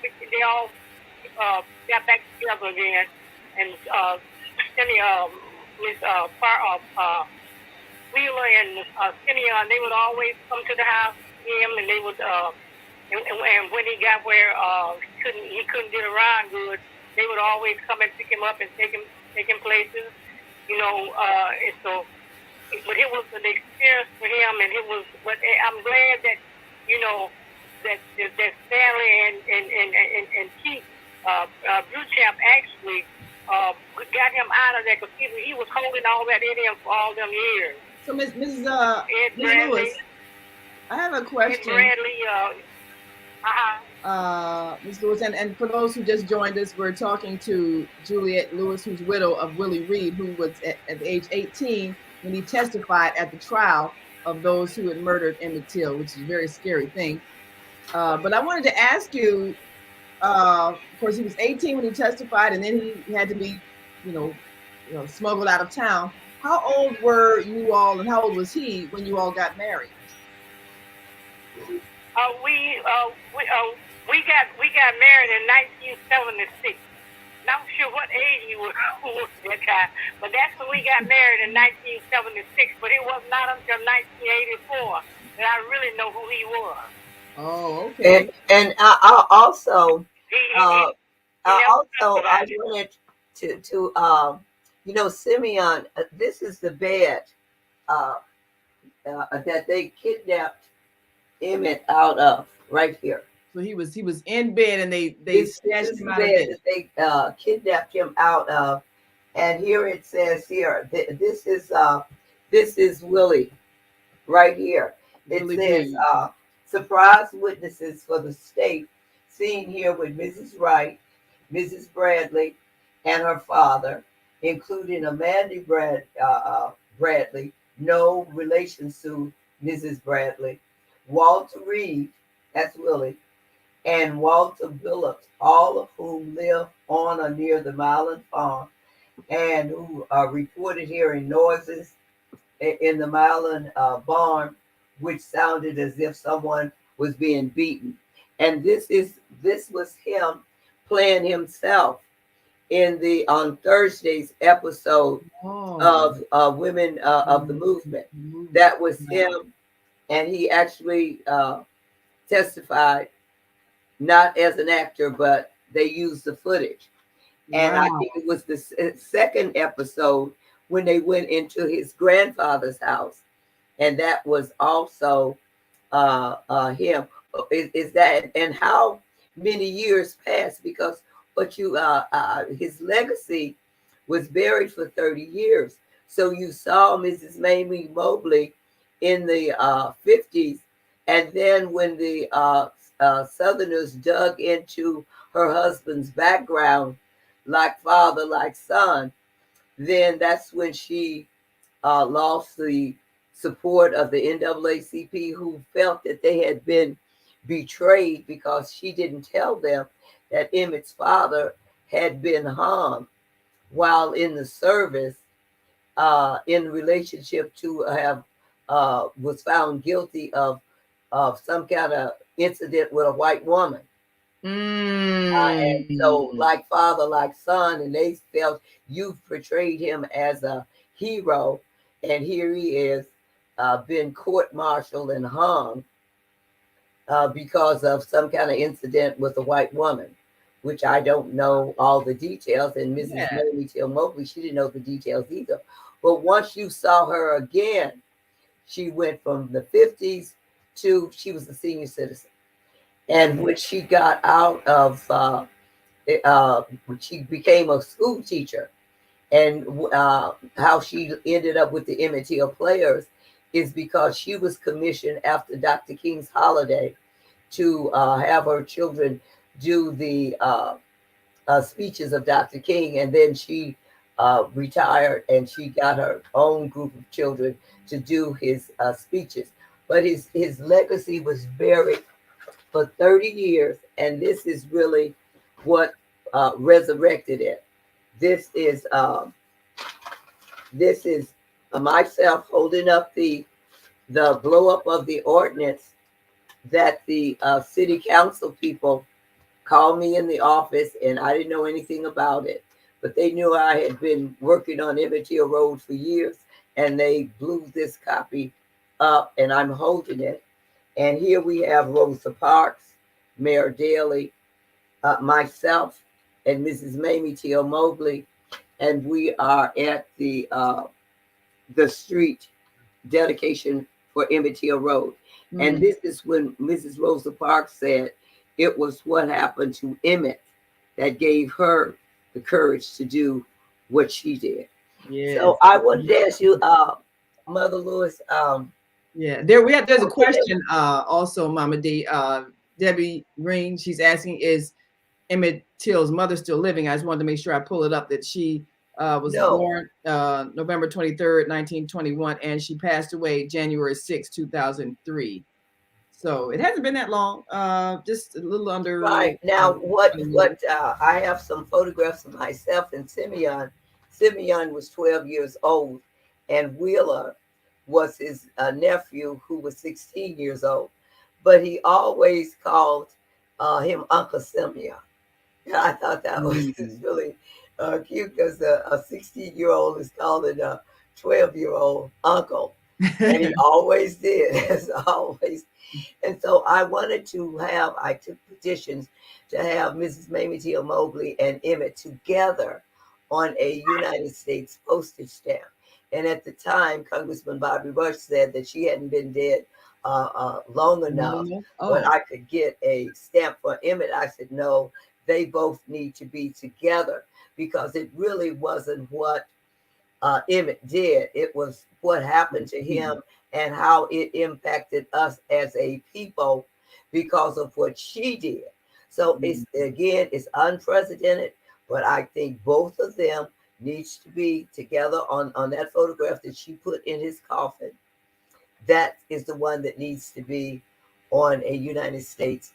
got back together again. And Miss Wheeler and Simeon, they would always come to the house with him, and they would and when he got where he couldn't get around good, they would always come and pick him up and take him places, you know. And so, but it was an experience for him, and it was. But I'm glad that, you know, that Stanley and Keith Beauchamp actually got him out of there, because he was holding all that in him for all them years. So, Ms. Lewis, I have a question. Ed Bradley, Ms. Lewis, and for those who just joined us, we're talking to Juliet Lewis, who's widow of Willie Reed, who was at age 18 when he testified at the trial of those who had murdered Emmett Till, which is a very scary thing. But I wanted to ask you, of course, he was 18 when he testified, and then he had to be, you know, smuggled out of town. How old were you all, and how old was he when you all got married? We got married in 1976. Not sure what age you were that time, but that's when we got married in 1976. But it was not until 1984 that I really know who he was. Oh, okay. And I also wanted to you know, Simeon, this is the bed that they kidnapped Emmett out of, right here. So he was in bed, and they snatched him out of bed. They kidnapped him out of, and here it says here, this is Willie, right here. It Willie says surprise witnesses for the state seen here with Mrs. Wright, Mrs. Bradley, and her father, including Amanda Bradley, no relation to Mrs. Bradley, Walter Reed, that's Willie, and Walter Billups, all of whom live on or near the Milan farm, and who reported hearing noises in the Milan barn, which sounded as if someone was being beaten. And this was him playing himself on Thursday's episode of Women of the Movement. That was him, and he actually testified, not as an actor, but they used the footage. And I think it was the second episode when they went into his grandfather's house, and that was also him. Is that, and how many years passed? Because his legacy was buried for 30 years. So you saw Mrs. Mamie Mobley in the 50s. And then when the Southerners dug into her husband's background, like father, like son, then that's when she lost the support of the NAACP, who felt that they had been betrayed because she didn't tell them that Emmett's father had been hung while in the service in relationship to have was found guilty of some kind of incident with a white woman. And so, like father, like son, and they felt you've portrayed him as a hero, and here he is, been court-martialed and hung because of some kind of incident with a white woman, which I don't know all the details. And Mrs. Mamie Till Mobley, she didn't know the details either. But once you saw her again, she went from the 50s to she was a senior citizen. And when she got out of, she became a school teacher, and how she ended up with the Emmett Till Players is because she was commissioned after Dr. King's holiday to have her children do the speeches of Dr. King, and then she retired and she got her own group of children to do his speeches. But his legacy was buried for 30 years, and this is really what resurrected it. This is myself holding up the blow up of the ordinance that the city council people called me in the office, and I didn't know anything about it, but they knew I had been working on Emmett Till Road for years, and they blew this copy up, and I'm holding it. And here we have Rosa Parks, Mayor Daley, myself, and Mrs. Mamie Till Mobley, and we are at the street dedication for Emmett Till Road. Mm-hmm. And this is when Mrs. Rosa Parks said it was what happened to Emmett that gave her the courage to do what she did. Yes. So I wanted to ask you, Mother Lewis. There's a question also, MAMADEE. Debbie Green, she's asking, is Emmett Till's mother still living? I just wanted to make sure I pull it up that she was born November 23rd, 1921, and she passed away January 6, 2003. So it hasn't been that long, just a little under. Right. Now, what I have some photographs of myself and Simeon. Simeon was 12 years old, and Wheeler was his nephew, who was 16 years old. But he always called him Uncle Simeon. And I thought that was really cute, because a 16-year-old is calling a 12-year-old uncle. And he always did, as always. And so I took petitions to have Mrs. Mamie Till Mobley and Emmett together on a United States postage stamp. And at the time, Congressman Bobby Rush said that she hadn't been dead long enough, but I could get a stamp for Emmett. I said, no, they both need to be together, because it really wasn't what Emmett did. It was what happened to him and how it impacted us as a people because of what she did. So it's unprecedented, but I think both of them needs to be together on that photograph that she put in his coffin. That is the one that needs to be on a United States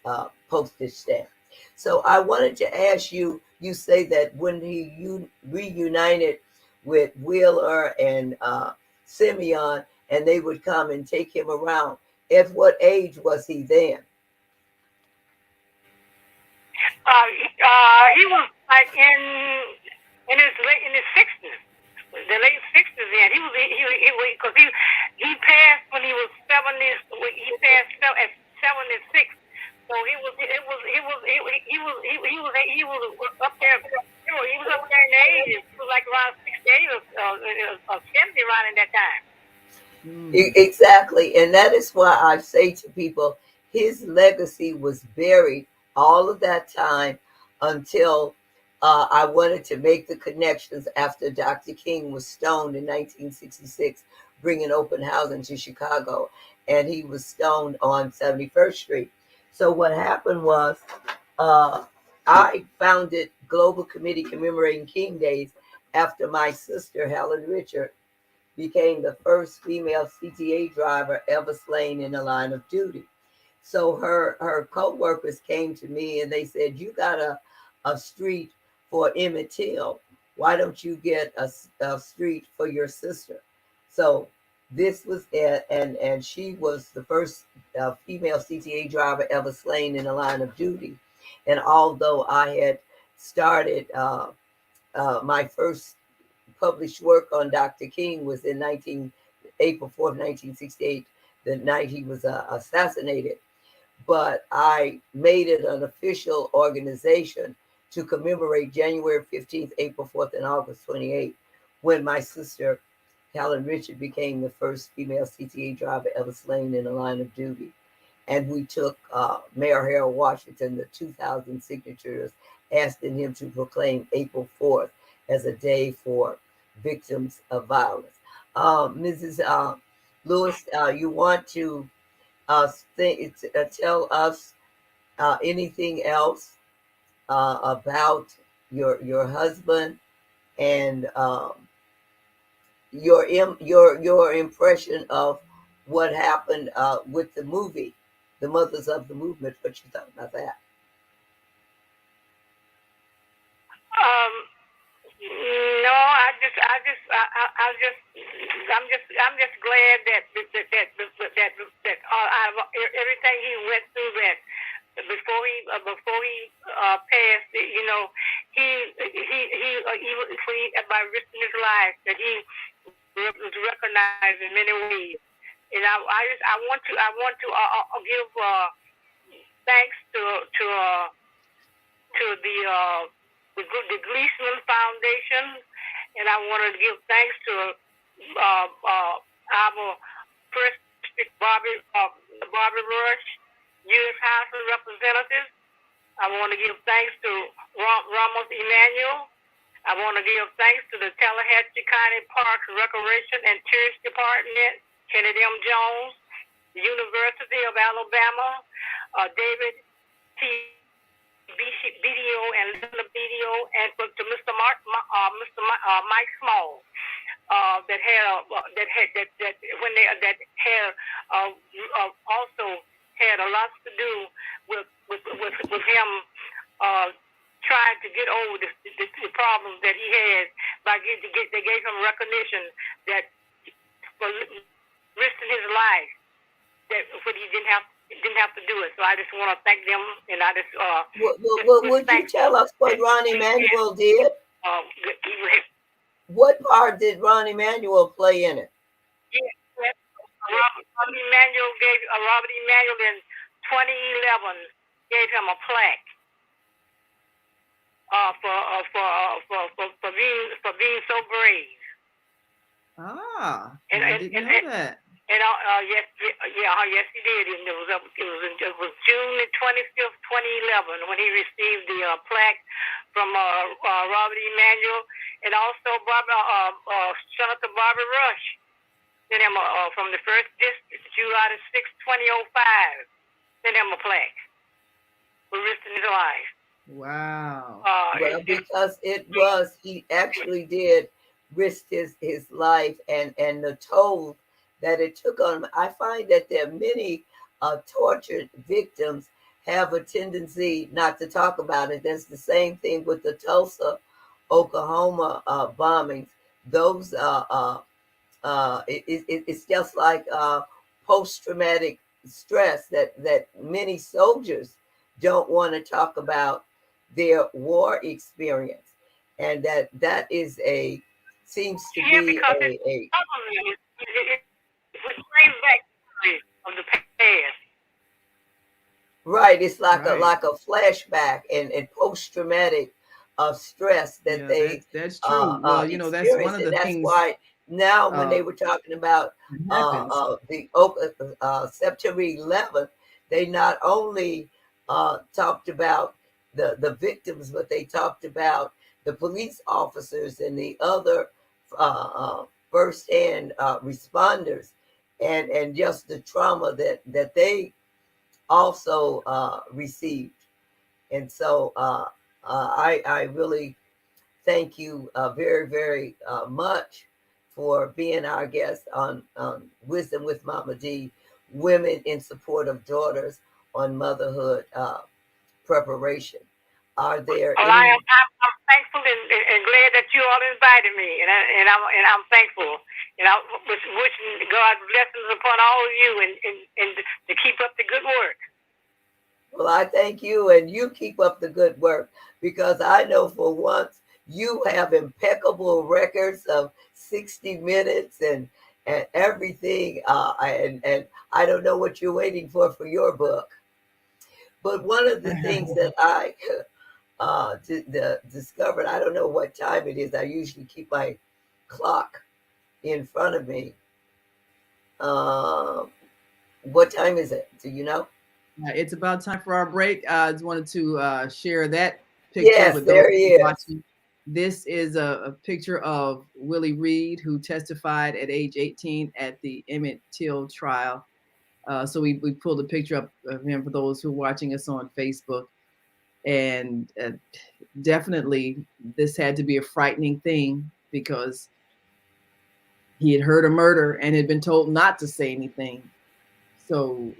postage stamp. So I wanted to ask you, you say that when he reunited with Wheeler and Simeon, and they would come and take him around, at what age was he then? He was like in his 60s, the late 60s. Then because he passed when he was 70. He passed at 76. So he was up there. He was up there in the 80s. He was like around 68 or 70 around in that time. Exactly. And that is why I say to people, his legacy was buried all of that time until I wanted to make the connections after Dr. King was stoned in 1966, bringing open housing to Chicago, and he was stoned on 71st Street. So what happened was, I founded Global Committee Commemorating King Days after my sister, Helen Richard, became the first female CTA driver ever slain in the line of duty. So her co-workers came to me and they said, you got a street for Emmett Till. Why don't you get a street for your sister? So this was it, and she was the first female CTA driver ever slain in the line of duty. And although I had started my first published work on Dr. King was in April 4th, 1968, the night he was assassinated. But I made it an official organization to commemorate January 15th, April 4th, and August 28th, when my sister, Helen Richard, became the first female CTA driver ever slain in the line of duty. And we took Mayor Harold Washington the 2,000 signatures, asking him to proclaim April 4th as a day for victims of violence. Mrs. Lewis, you want to tell us anything else about your husband and your impression of what happened with the movie, The Mothers of the Movement? What you thought about that? No, I'm just glad that everything he went through, that before he passed, you know, he by risking his life, that he was recognized in many ways. And I want to give thanks to the Gleason Foundation, and I want to give thanks to our first Bobby Rush, U.S. House of Representatives. I want to give thanks to Ramos Emanuel. I want to give thanks to the Tallahatchie County Parks, Recreation, and Tourist Department, Kennedy M. Jones, the University of Alabama, David T. BDO and Linda BDO, and to Mr. Mike Small, that also had a lot to do with him trying to get over the problems that he had. They gave him recognition that for risking his life, that when he didn't have to do it. So I just want to thank them, and I just would you tell us what Ron Emanuel did? What part did Ron Emanuel play in it? Yes. Robert Emanuel in 2011 gave him a plaque for being so brave. I didn't know that. And yes, he did. And it was June the 25th, 2011, when he received the plaque from Robert Emanuel, and also Senator Barbara Rush. Sent him from the 1st District, July the 6th, 2005. Sent him a plaque for risking his life. Wow. Well, because he actually did risk his life, and the toll that it took on him. I find that there are many tortured victims have a tendency not to talk about it. That's the same thing with the Tulsa, Oklahoma bombings. Those it's just like post-traumatic stress that many soldiers don't want to talk about their war experience, and that is seems to be a of the past. Right, it's like a flashback and post-traumatic stress that that's true. Well, you know, that's one of the that's things. Why now when they were talking about the September 11th, they not only talked about the victims, but they talked about the police officers and the other first-hand responders, and just the trauma that they also received. And so I really thank you very, very much for being our guest on Wisdom with MAMADEE, Women in Support of Daughters on Motherhood Preparation. Are there Well, any? I'm thankful and glad that you all invited me, and I'm thankful. Wishing God's blessings upon all of you, and to keep up the good work. Well, I thank you, and you keep up the good work, because I know for once you have impeccable records of 60 minutes and everything, and I don't know what you're waiting for your book. But one of the things that I discovered, I don't know what time it is. I usually keep my clock in front of me. What time is it? Do you know? It's about time for our break. I just wanted to share that picture Yes, with those there he is. watching. This is a picture of Willie Reed, who testified at age 18 at the Emmett Till trial. So we pulled a picture up of him for those who are watching us on Facebook. And definitely this had to be a frightening thing, because he had heard a murder and had been told not to say anything. So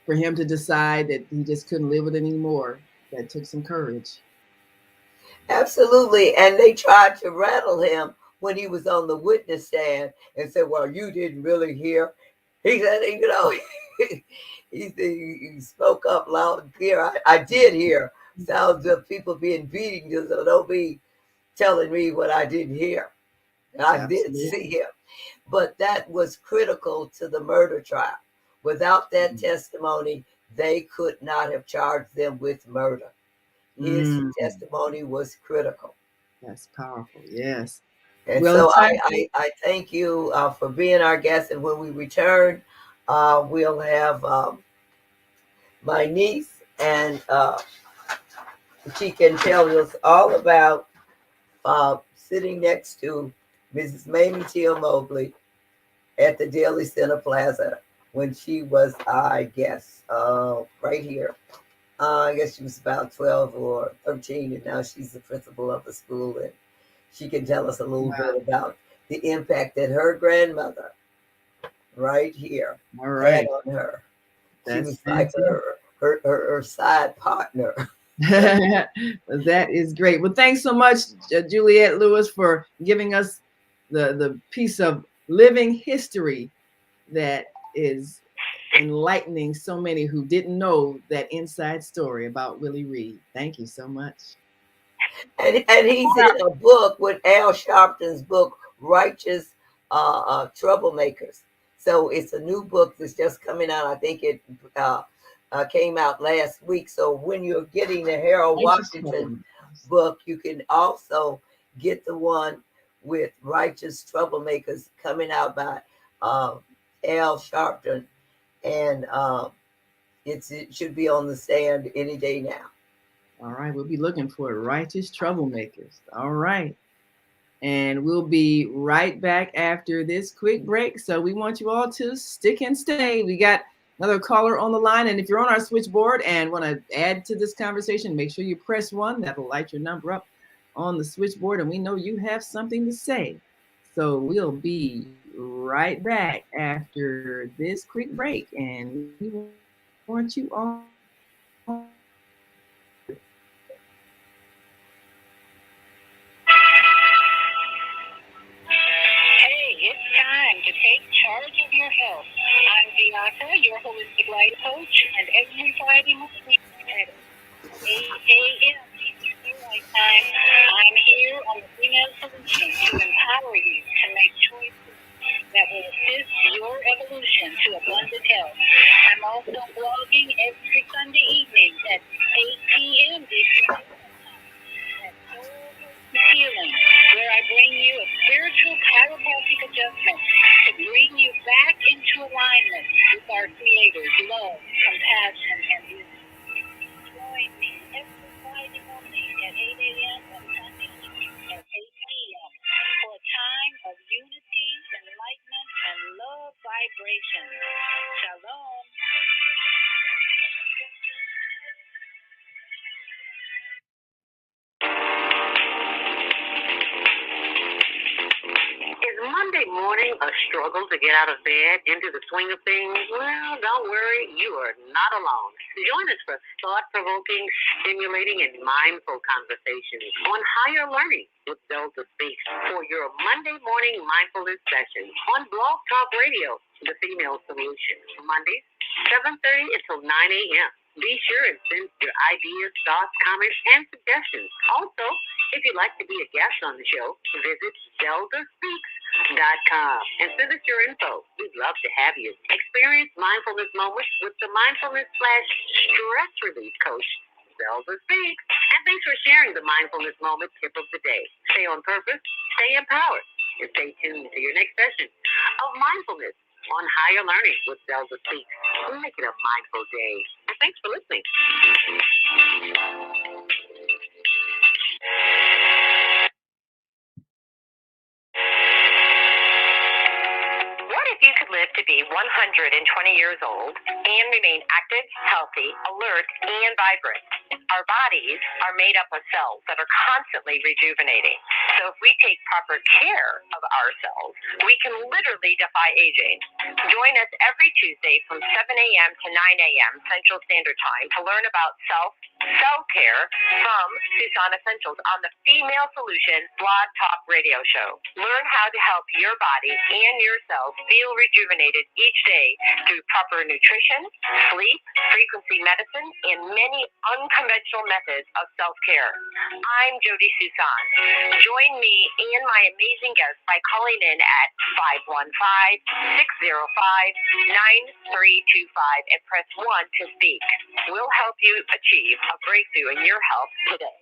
for him to decide that he just couldn't live with it anymore, that took some courage. Absolutely. And they tried to rattle him when he was on the witness stand and said, well, you didn't really hear. He said, he spoke up loud and clear. I did hear sounds of people being beaten, so don't be telling me what I didn't hear. I did see him. But that was critical to the murder trial. Without that testimony, they could not have charged them with murder. His testimony was critical. That's powerful. Yes. And so I thank you for being our guest. And when we return, we'll have my niece, and she can tell us all about sitting next to Mrs. Mamie Till Mobley at the Daily Center Plaza when she was, I guess, right here. I guess she was about 12 or 13, and now she's the principal of the school, and she can tell us a little bit about the impact that her grandmother, right here, had on her. She was like her side partner. That is great. Well, thanks so much, Juliette Lewis, for giving us the piece of living history that is enlightening so many who didn't know that inside story about Willie Reed. Thank you so much. And he's in a book with Al Sharpton's book, Righteous Troublemakers. So it's a new book that's just coming out. I think it came out last week. So when you're getting the Harold Washington book, you can also get the one with Righteous Troublemakers coming out by Al Sharpton. And it should be on the stand any day now. All right, we'll be looking for Righteous Troublemakers. All right. And we'll be right back after this quick break. So we want you all to stick and stay. We got another caller on the line. And if you're on our switchboard and want to add to this conversation, make sure you press 1. That'll light your number up on the switchboard. And we know you have something to say. So we'll be right back after this quick break. And we want you all. To take charge of your health. I'm Beata, your holistic life coach, and every Friday morning at 8 a.m. time, I'm here on the Female Solution to empower you to make choices that will assist your evolution to abundant health. I'm also blogging every Sunday evening at 8 p.m. Eastern Healing, where I bring you a spiritual chiropractic adjustment to bring you back into alignment with our Creator's love, compassion, and wisdom. Join me every Monday morning a struggle to get out of bed into the swing of things? Well, don't worry, you are not alone. Join us for thought-provoking, stimulating, and mindful conversations on higher learning with Zelda Speaks for your Monday morning mindfulness session on Blog Talk Radio, The Female Solution. Mondays, 7:30 until 9 a.m. Be sure and send your ideas, thoughts, comments, and suggestions. Also, if you'd like to be a guest on the show, visit zeldaspeaks.com and send us your info. We'd love to have you. Experience mindfulness moments with the mindfulness/stress relief coach, Zelda Speaks. And thanks for sharing the mindfulness moment tip of the day. Stay on purpose, stay empowered, and stay tuned to your next session of mindfulness on higher learning with Zelda Speaks. Make it a mindful day. And thanks for listening. What if you could live to be 120 years old and remain active, healthy, alert, and vibrant? Our bodies are made up of cells that are constantly rejuvenating. So if we take proper care of ourselves, we can literally defy aging. Join us every Tuesday from 7 a.m. to 9 a.m. Central Standard Time to learn about self-care from Tucson Essentials on the Female Solution Blog Talk Radio Show. Learn how to help your body and yourself feel rejuvenated each day through proper nutrition, sleep, frequency medicine, and many unconventional methods of self-care. I'm Jody Susan. Join me and my amazing guests by calling in at 515-605-9325 and press 1 to speak. We'll help you achieve a breakthrough in your health today.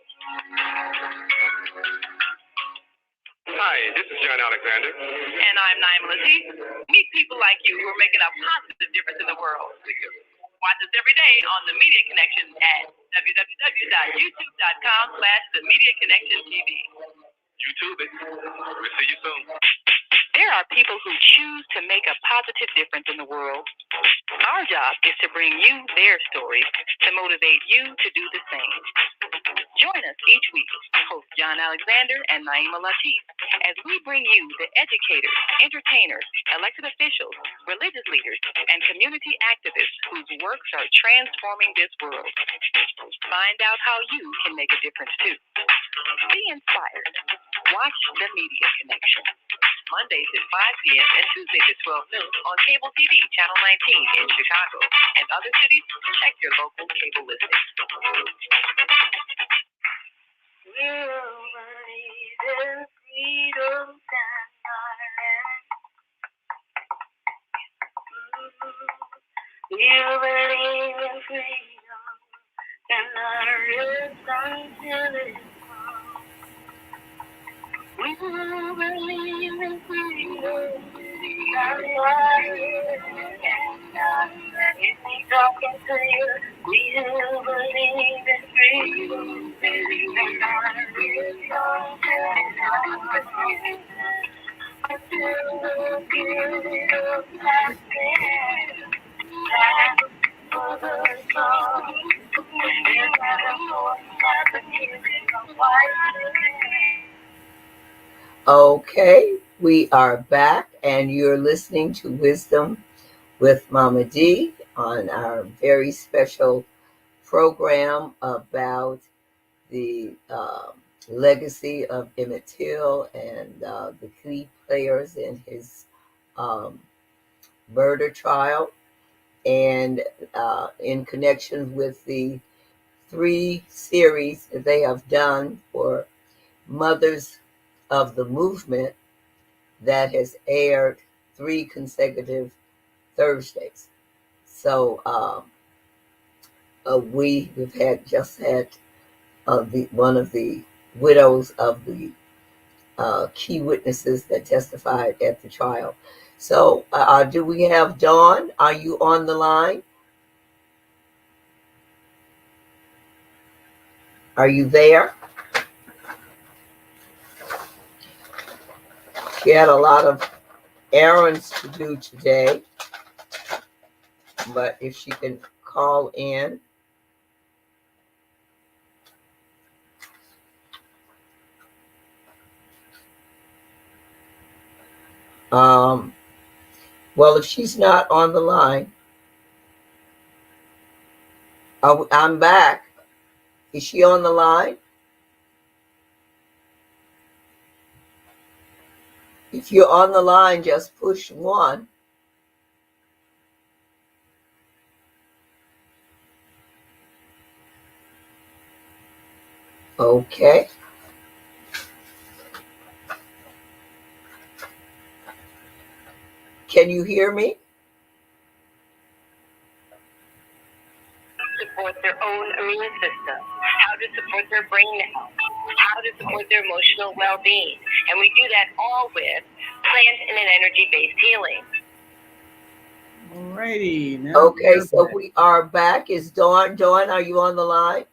Hi, this is John Alexander. And I'm Naima Latif. Meet people like you who are making a positive difference in the world. Watch us every day on The Media Connection at www.youtube.com/The Media Connection TV. YouTube it. We'll see you soon. There are people who choose to make a positive difference in the world. Our job is to bring you their stories to motivate you to do the same. Join us each week, host John Alexander and Naima Latif, as we bring you the educators, entertainers, elected officials, religious leaders, and community activists whose works are transforming this world. Find out how you can make a difference too. Be inspired. Watch The Media Connection. Mondays at 5 p.m. and Tuesdays at 12 noon on cable TV, Channel 19 in Chicago. And other cities, check your local cable listings. We're in freedom we believe in freedom, cannot rest until it's gone. We believe in freedom, that's why if we talking to you, we believe in freedom, cannot rest until the freedom has been. Okay, we are back, and you're listening to Wisdom with MAMADEE on our very special program about the legacy of Emmett Till and the key players in his murder trial, and in connection with the 3 series that they have done for Mothers of the Movement that has aired 3 consecutive Thursdays. So we've just had one of the widows of the key witnesses that testified at the trial. So do we have Dawn? Are you on the line? Are you there? She had a lot of errands to do today, but if she can call in. Well, if she's not on the line, I'm back. Is she on the line? If you're on the line, just push 1. Okay. Can you hear me? Support their own immune system, how to support their brain health, how to support their emotional well-being. And we do that all with plant and an energy-based healing. Alrighty. Now Okay, so we are back. Is Dawn? Dawn, are you on the line?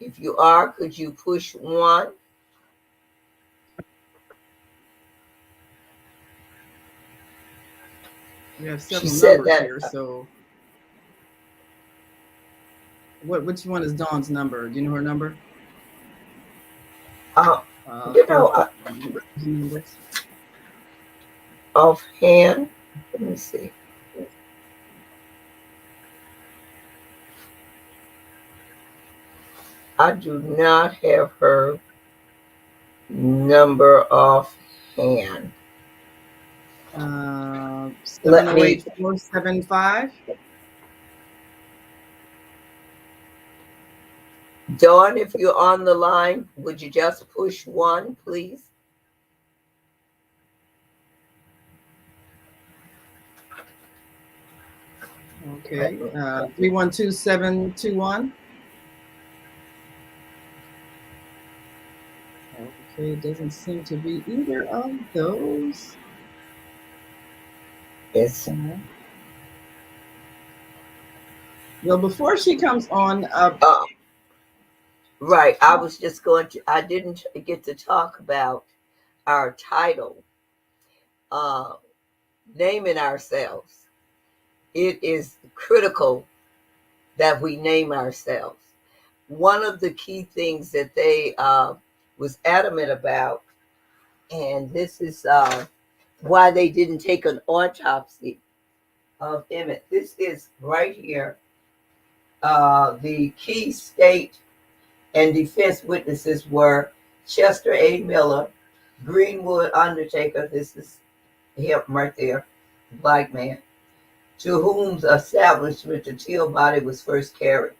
If you are, could you push 1? We have several She said numbers that. here, so which one is Dawn's number? Do you know her number? Offhand, let me see. I do not have her number offhand. 708-475. Dawn, if you're on the line, would you just push 1, please? Okay. 312721. Okay, it doesn't seem to be either of those. Yes. Well, before she comes on, right. I was just going to. I didn't get to talk about our title, naming ourselves. It is critical that we name ourselves. One of the key things that they was adamant about, and this is why they didn't take an autopsy of Emmett. This is right here. The key state and defense witnesses were Chester A. Miller, Greenwood Undertaker, this is him right there, black man, to whom's establishment the teal body was first carried,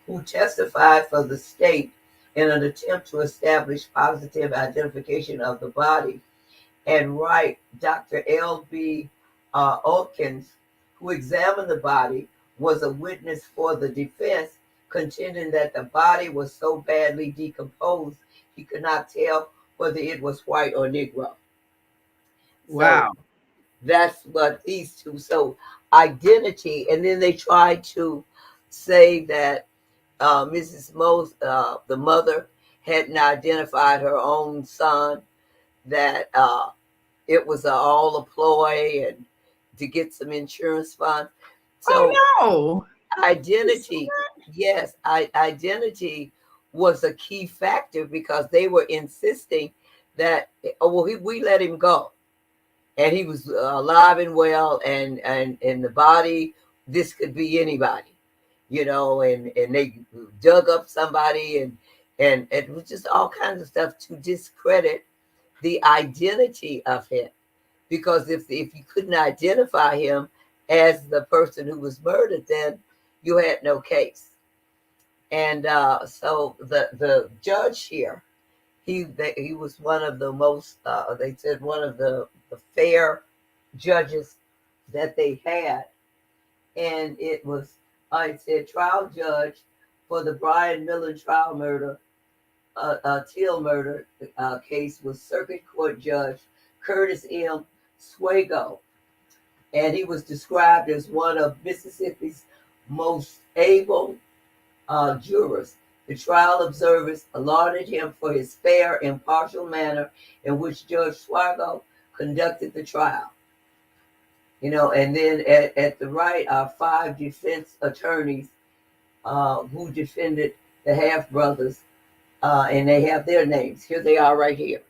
who testified for the state in an attempt to establish positive identification of the body, and Wright, Dr. L.B. Oatkins, who examined the body, was a witness for the defense, contending that the body was so badly decomposed he could not tell whether it was white or Negro. wow. So that's what these two. So identity, and then they tried to say that Mrs. Mose, the mother, hadn't identified her own son, that it was all a ploy and to get some insurance funds. So no. Identity, yes, identity was a key factor because they were insisting that, we let him go, and he was alive and well, and the body, this could be anybody, and they dug up somebody, and it was just all kinds of stuff to discredit the identity of him, because if you couldn't identify him as the person who was murdered, then you had no case. And so the judge here, he was one of the most, they said, one of the fair judges that they had. And it said trial judge for the Brian Miller trial murder, Teal murder case was Circuit Court Judge Curtis M. Swego. And he was described as one of Mississippi's most able jurors. The trial observers lauded him for his fair, impartial manner in which Judge Swego conducted the trial. And then at the right are 5 defense attorneys who defended the half brothers, and they have their names. Here they are right here.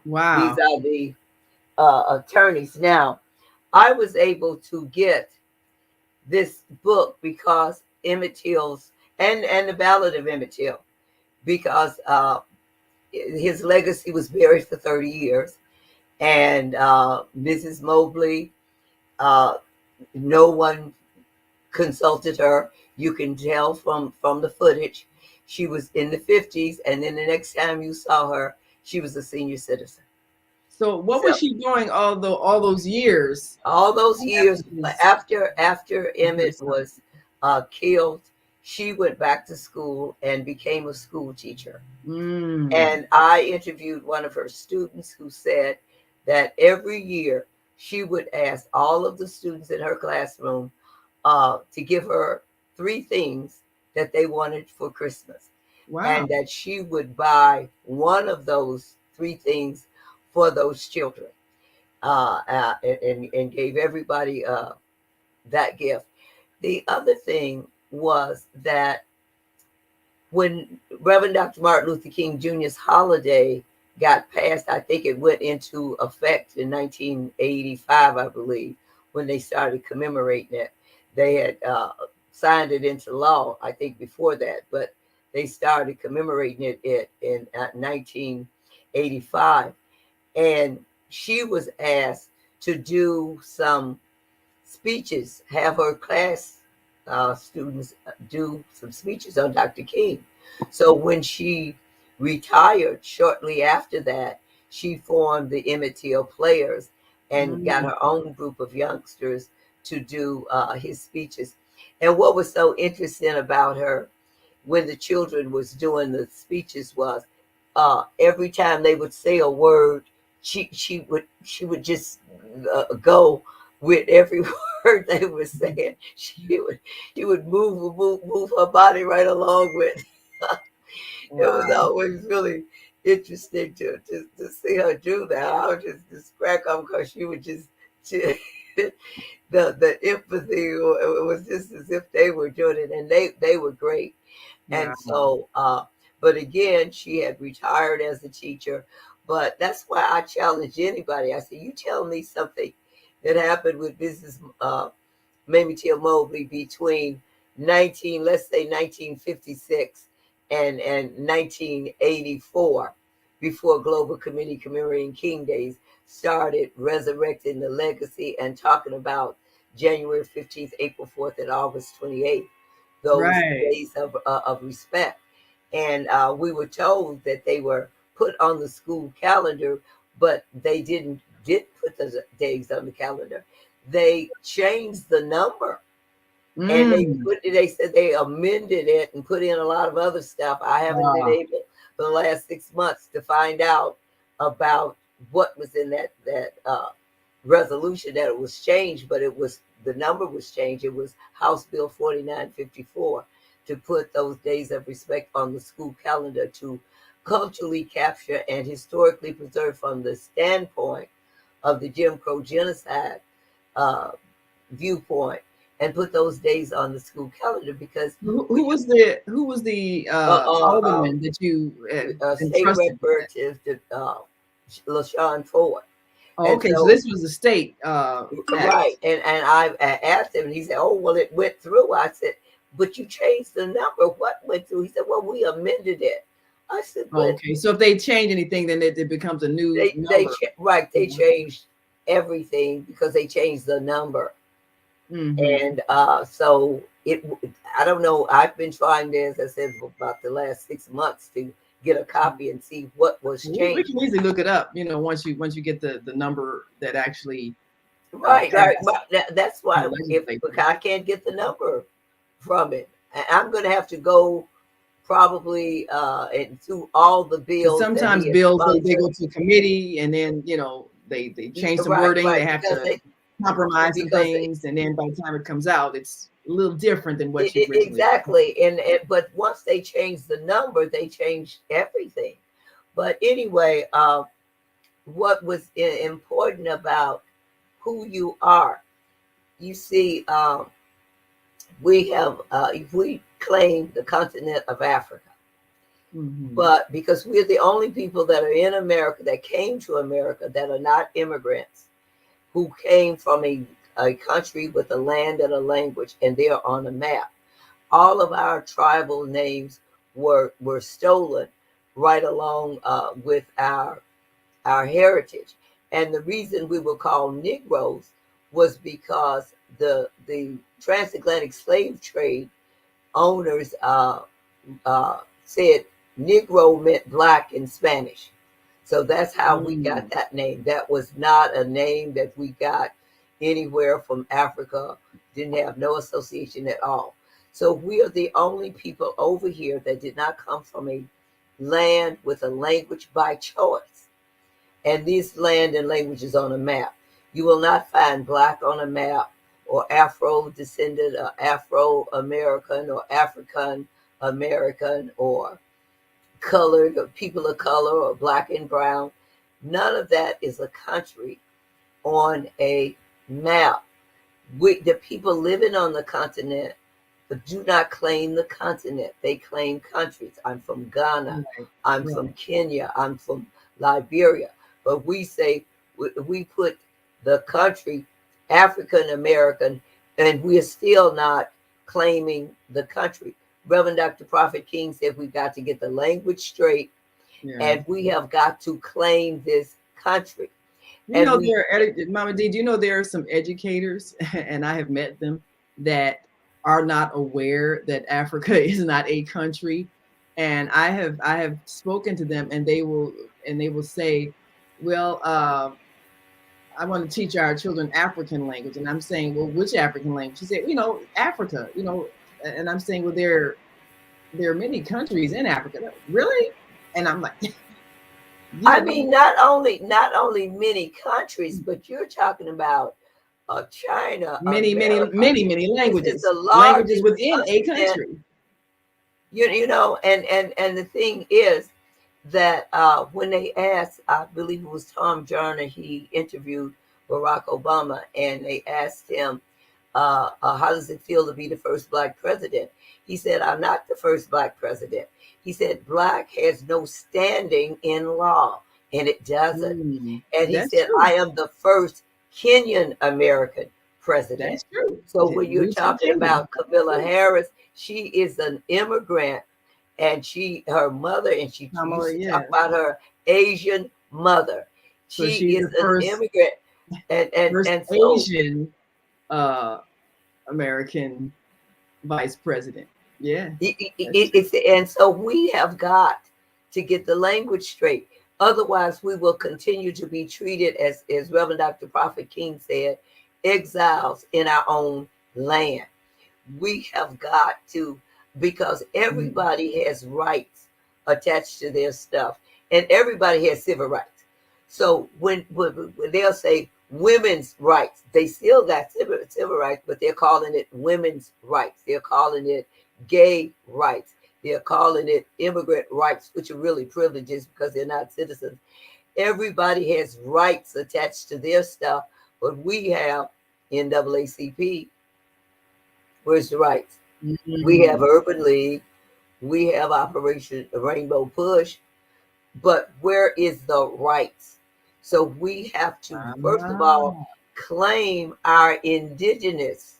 Wow. These are the attorneys. Now, I was able to get this book because Emmett Till's and the Ballad of Emmett Till, because his legacy was buried for 30 years, and Mrs. Mobley, uh, no one consulted her. You can tell from the footage. She was in the 50s, and then the next time you saw her, she was a senior citizen. So what So was she doing all those years? all those years after Emmett Genocide. was killed, she went back to school and became a school teacher. And I interviewed one of her students who said that every year she would ask all of the students in her classroom to give her 3 things that they wanted for Christmas. Wow. And that she would buy one of those 3 things for those children, and gave everybody that gift. The other thing was that when Reverend Dr. Martin Luther King Jr.'s holiday got passed, I think it went into effect in 1985, I believe, when they started commemorating it. They had signed it into law, I think, before that, but they started commemorating it in 1985. And she was asked to do some speeches, have her class students do some speeches on Dr. King. So when she retired shortly after that, she formed the Emmett Till Players and got her own group of youngsters to do his speeches. And what was so interesting about her when the children was doing the speeches was every time they would say a word, she would just go with every word they were saying. She would move her body right along with. It was always really interesting to see her do that. I would just crack up because she would the empathy. It was just as if they were doing it, and they were great. Wow. And so, but again, she had retired as a teacher. But that's why I challenge anybody. I said, you tell me something that happened with Mrs. Mamie Till Mobley between let's say 1956 and 1984, before Global Committee commemorating King Days started resurrecting the legacy and talking about January 15th, April 4th, and August 28th, those days of respect. And we were told that they were put on the school calendar, but they did put the days on the calendar. They changed the number, and they said they amended it and put in a lot of other stuff. I haven't been able for the last 6 months to find out about what was in that resolution, that it was changed, but the number was changed. It was House Bill 4954 to put those days of respect on the school calendar to culturally capture and historically preserve from the standpoint of the Jim Crow genocide viewpoint, and put those days on the school calendar. Because who was the alderman that you state representative to LaShawn Ford. Okay, so this was a state right, and I asked him, and he said, "Oh, well, it went through." I said, "But you changed the number. What went through?" He said, "Well, we amended it." I said, "Okay, so if they change anything, then it becomes a new number." They changed everything because they changed the number. And so I don't know. I've been trying to, as I said, for about the last 6 months to get a copy and see what was changed. We can easily look it up, once you get the number that actually. Right. That's why if I can't get the number from it, I'm going to have to go probably through all the bills. Sometimes bills they go to committee, and then they change some wording. They have to compromise some things, and then by the time it comes out, it's a little different than what you exactly. And but once they change the number, they change everything. But anyway, what was important about who you are, you see, we have if we claim the continent of Africa, But because we're the only people that are in America that came to America that are not immigrants, who came from a country with a land and a language, and they're on a map. All of our tribal names were stolen right along with our heritage. And the reason we were called Negroes was because the Transatlantic Slave Trade owners said Negro meant black in Spanish. So that's how we got that name. That was not a name that we got anywhere from Africa, didn't have no association at all. So we are the only people over here that did not come from a land with a language by choice. And this land and language is on a map. You will not find black on a map, or Afro-descended, or Afro-American, or African-American, or colored, or people of color, or black and brown. None of that is a country on a map. The people living on the continent do not claim the continent. They claim countries. I'm from Ghana. I'm from Kenya. I'm from Liberia. But we say, we put the country African American, and we are still not claiming the country. Reverend Dr. Prophet King said we've got to get the language straight, and we have got to claim this country. MAMADEE, do you know there are some educators, and I have met them, that are not aware that Africa is not a country, and I have spoken to them, and they will say, well, I want to teach our children African language, and I'm saying, well, which African language? She said, Africa, and I'm saying, well, there are many countries in Africa. Really? And I'm like, I mean, not only many countries, but you're talking about China, many languages, languages within a country. And the thing is that when they asked, I believe it was Tom Joyner, he interviewed Barack Obama, and they asked him, how does it feel to be the first black president? He said, I'm not the first black president. He said, black has no standing in law, and it doesn't. And he said, true. I am the first Kenyan American president. That's true. So when you're talking about Kamala Harris, she is an immigrant, and her mother, and she used to talk about her Asian mother. She is an immigrant, and so, Asian American vice president. Yeah. And so we have got to get the language straight. Otherwise, we will continue to be treated as Reverend Dr. Prophet King said, exiles in our own land. We have got to, because everybody has rights attached to their stuff, and everybody has civil rights. So when they'll say women's rights, they still got civil rights, but they're calling it women's rights. They're calling it gay rights. They're calling it immigrant rights, which are really privileges because they're not citizens. Everybody has rights attached to their stuff, but we have NAACP. Where's the rights? We have Urban League. We have Operation Rainbow Push. But where is the rights? So we have to, first of all, claim our indigenous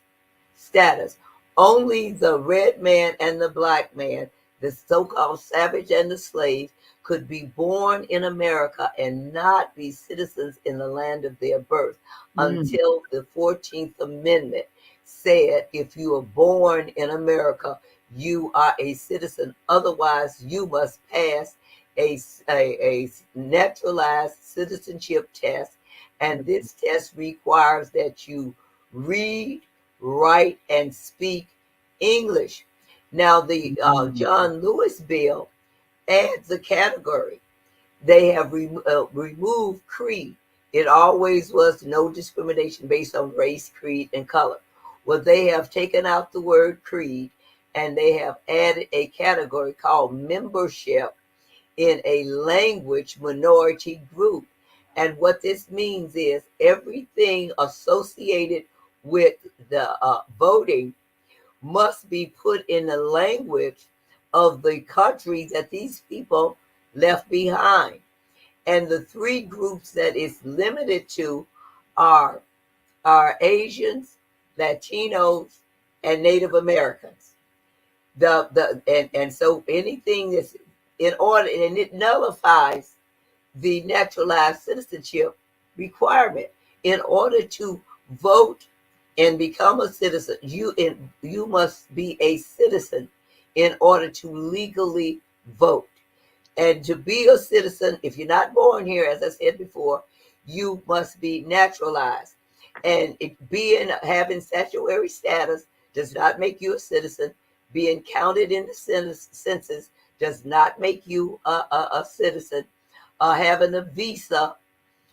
status. Only the red man and the black man, the so-called savage and the slave, could be born in America and not be citizens in the land of their birth until the 14th Amendment said if you are born in America, you are a citizen. Otherwise, you must pass a naturalized citizenship test. And this test requires that you read, write, and speak English. Now, the John Lewis bill adds a category. They have removed creed. It always was no discrimination based on race, creed, and color. Well, they have taken out the word creed, and they have added a category called membership in a language minority group. And what this means is everything associated with the voting must be put in the language of the country that these people left behind. And the three groups that it's limited to are Asians, Latinos, and Native Americans. And so anything that's in order, and it nullifies the naturalized citizenship requirement. In order to vote and become a citizen, you must be a citizen in order to legally vote. And to be a citizen, if you're not born here, as I said before, you must be naturalized. And having statutory status does not make you a citizen. Being counted in the census does not make you a citizen. Having a visa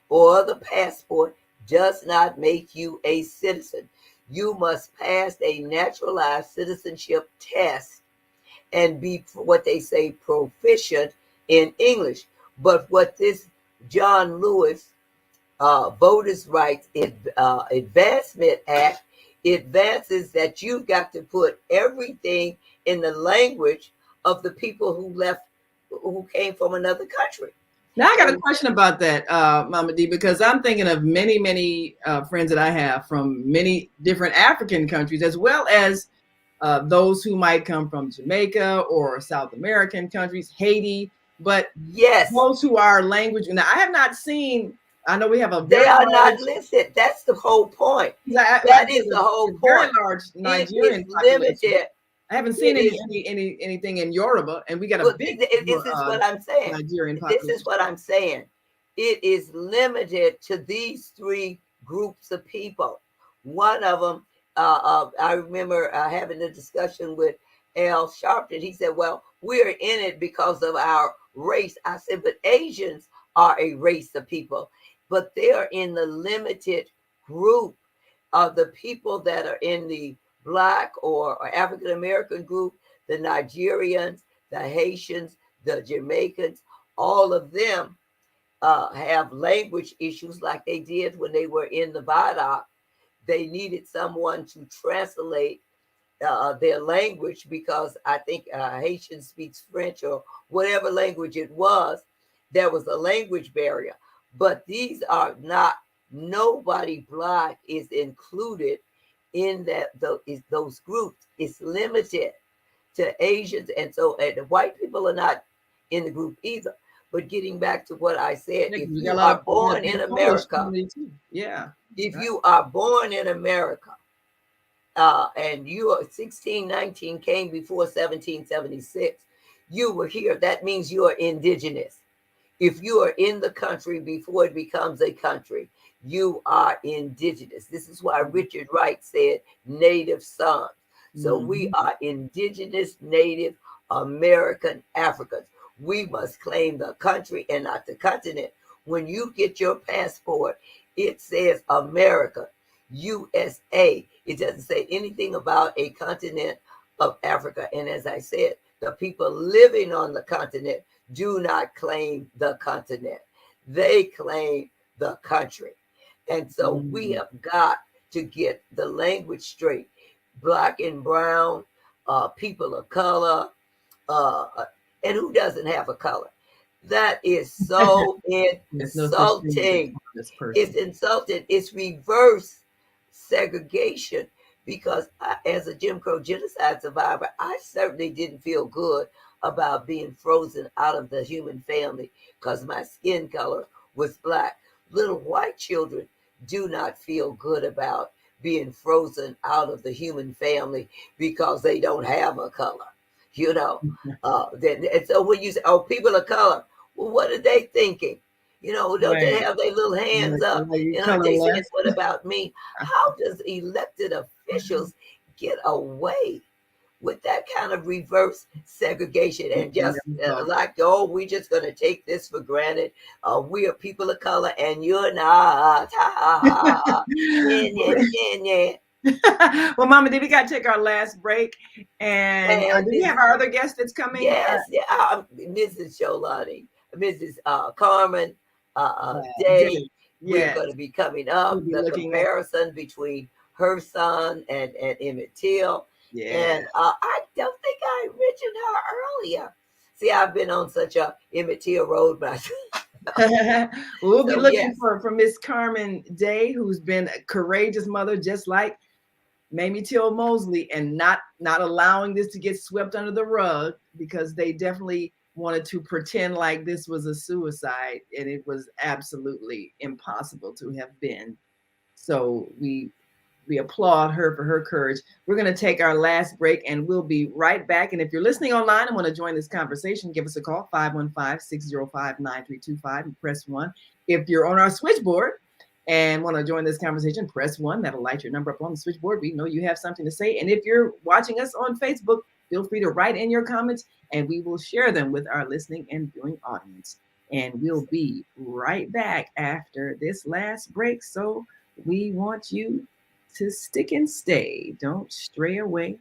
or the passport does not make you a citizen. You must pass a naturalized citizenship test and be what they say proficient in English. But what this John Lewis Voters' Rights Advancement Act advances that you've got to put everything in the language of the people who came from another country. Now I got a question about that, MAMADEE, because I'm thinking of many friends that I have from many different African countries, as well as those who might come from Jamaica or South American countries, Haiti. But yes, those who are language, now I have not seen. I know we have they are not listed. That's the whole point. That is the whole point. Very large Nigerian limited. I haven't seen anything in Yoruba, and we got a big. This is what I'm saying. Nigerian population. This is what I'm saying. It is limited to these three groups of people. One of them, I remember having a discussion with Al Sharpton. He said, "Well, we're in it because of our race." I said, "But Asians are a race of people, but they are in the limited group of the people that are in the Black or African American group, the Nigerians, the Haitians, the Jamaicans. All of them have language issues like they did when they were in the Viaduct. They needed someone to translate their language because I think Haitian speaks French or whatever language it was. There was a language barrier. But these are not, nobody Black is included in those groups. It's limited to Asians, and the white people are not in the group either. But getting back to what I said, if you are born in America, if you are born in America, and you are 1619 came before 1776, you were here. That means you are indigenous. If you are in the country before it becomes a country, you are indigenous. This is why Richard Wright said native sons. So we are indigenous, Native American Africans. We must claim the country and not the continent. When you get your passport, it says America, USA. It doesn't say anything about a continent of Africa. And as I said, the people living on the continent do not claim the continent. They claim the country. And so we have got to get the language straight. Black and brown, people of color, and who doesn't have a color? That is so insulting. It's insulting. It's reverse segregation, because as a Jim Crow genocide survivor, I certainly didn't feel good about being frozen out of the human family because my skin color was Black. Little white children do not feel good about being frozen out of the human family because they don't have a color, you know. And so when you say, "Oh, people of color," well, what are they thinking? You know, don't they have their little hands up? You know, they say, "What about me?" How does elected officials get away with that kind of reverse segregation and just like, "Oh, we're just going to take this for granted. We are people of color and you're not." Well, MAMADEE, we got to take our last break. And do we have our other guest that's coming? Yes, Mrs. Sholani, Mrs. Carmen Day. We're going to be coming up. The comparison between her son and Emmett Till. And don't think I mentioned her earlier. See, I've been on such a Emmett Till road, but We'll be so, looking yes. for Miss Carmen Day, who's been a courageous mother, just like Mamie Till Mosley, and not allowing this to get swept under the rug, because they definitely wanted to pretend like this was a suicide, and it was absolutely impossible to have been. So we applaud her for her courage. We're going to take our last break, and we'll be right back. And if you're listening online and want to join this conversation, give us a call, 515-605-9325, and press 1. If you're on our switchboard and want to join this conversation, press 1. That'll light your number up on the switchboard. We know you have something to say. And if you're watching us on Facebook, feel free to write in your comments, and we will share them with our listening and viewing audience. And we'll be right back after this last break. So we want you to stick and stay. Don't stray away.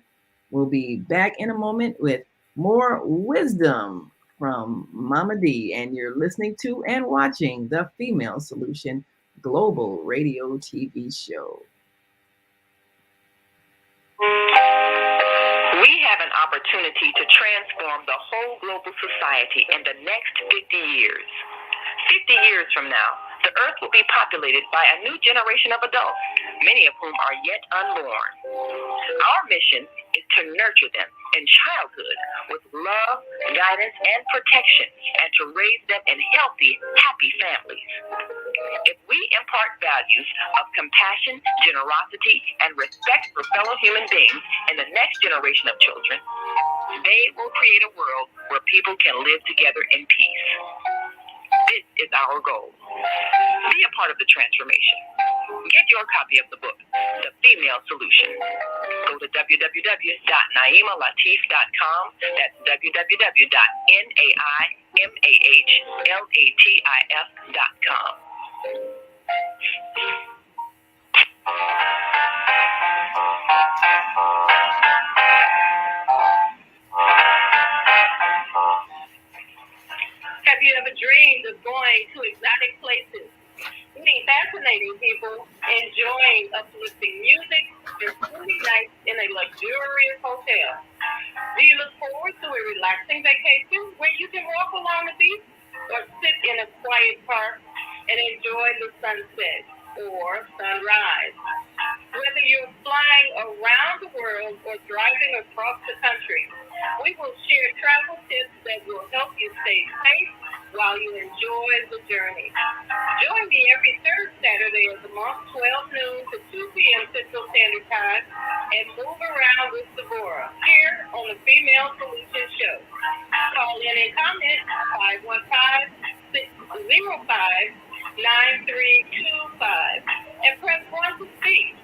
We'll be back in a moment with more wisdom from MAMADEE, and you're listening to and watching the Female Solution Global Radio TV show. We have an opportunity to transform the whole global society in the next 50 years. 50 years from now, the earth will be populated by a new generation of adults, many of whom are yet unborn. Our mission is to nurture them in childhood with love, guidance, and protection, and to raise them in healthy, happy families. If we impart values of compassion, generosity, and respect for fellow human beings in the next generation of children, they will create a world where people can live together in peace. This is our goal. Be a part of the transformation. Get your copy of the book, The Female Solution. Go to www.naimalatif.com. That's www.naimalatif.com. Have you ever dreamed of going to exotic places, meeting fascinating people, enjoying uplifting music, and spending nights in a luxurious hotel? Do you look forward to a relaxing vacation where you can walk along the beach or sit in a quiet park and enjoy the sunset or sunrise? Whether you're flying around the world or driving across the country, we will share travel tips that will help you stay safe while you enjoy the journey. Join me every third Saturday of the month, 12 noon to 2 p.m. Central Standard Time, and move around with Deborah here on the Female Solution Show. Call in and comment 515-605-9325 and press 1 to speak.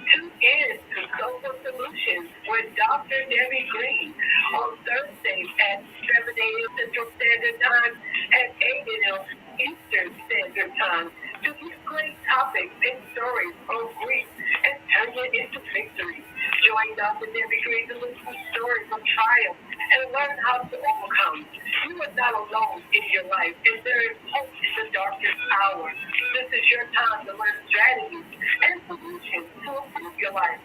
Tune in to Global Solutions with Dr. Debbie Green on Thursdays at 7 a.m. Central Standard Time and 8 a.m. Eastern Standard Time to hear great topics and stories on grief and turn it into victory. Join Dr. Debbie Green to listen to stories of triumph and learn how to overcome. You are not alone in your life, and there is hope in the darkest hour. This is your time to learn strategies and solutions to improve your life.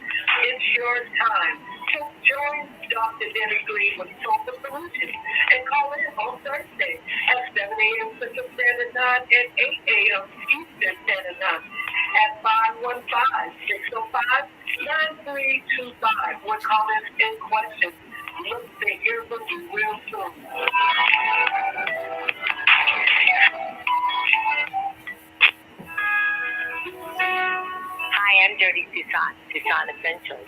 It's your time. So join Dr. Debbie Green with Global Solutions and call in on Thursday at 7 a.m. Central Standard Time and 8 a.m. Eastern Standard Time at 515-605-9325 with comments and questions. Look to hear from you real soon. Hi, I'm Jody Tucson Essentials.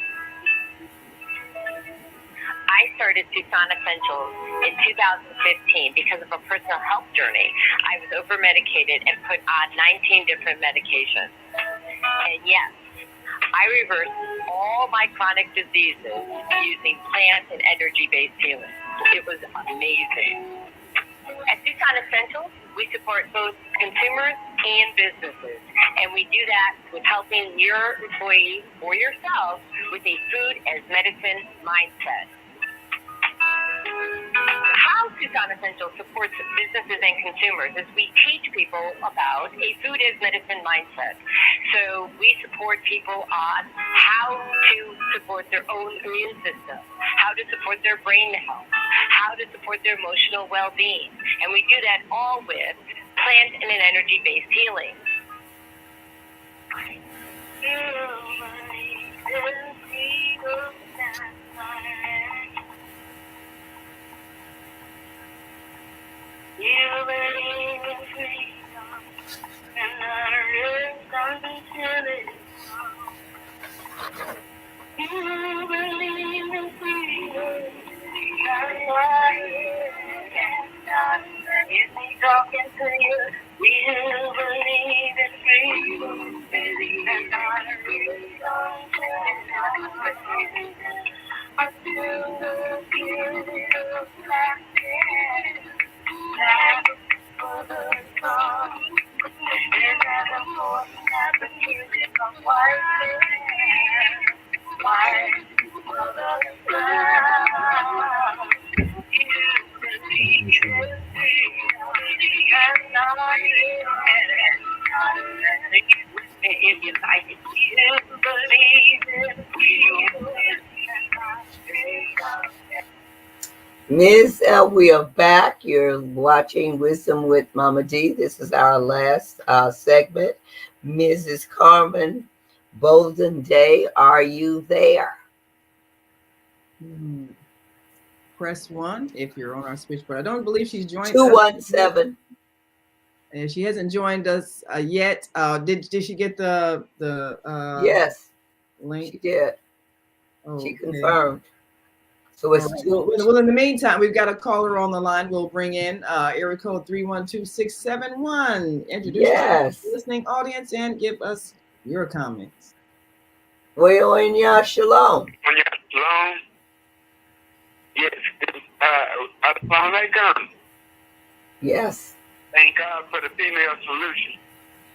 I started Tucson Essentials in 2015 because of a personal health journey. I was over-medicated and put on 19 different medications. And yes, I reversed all my chronic diseases using plant and energy-based healing. It was amazing. At Tucson Essentials, we support both consumers and businesses, and we do that with helping your employees or yourself with a food as medicine mindset. Hi, how Tucson Essentials supports businesses and consumers is we teach people about a food is medicine mindset. So we support people on how to support their own immune system, how to support their brain health, how to support their emotional well-being. And we do that all with plant and an energy-based healing. You believe in freedom, and I until it's you believe in freedom, that's why it's me talking to you. You believe in freedom, and I really don't care. I feel the beauty of black. If you like it, you believe in Ms. L, we are back. You're watching Wisdom with MAMADEE. This is our last segment. Mrs. Carmen Bolden Day, are you there? Press 1 if you're on our switchboard. I don't believe she's joined 217. And she hasn't joined us yet. Did she get the Yes, link? she did. Okay. She confirmed. So it's Well, in the meantime, we've got a caller on the line. We'll bring in area code 312-671. Introduce yourself to the listening audience and give us your comments. Well, in ya shalom. Shalom. Yes. Assalamu alaikum. Yes. Thank God for the female solution.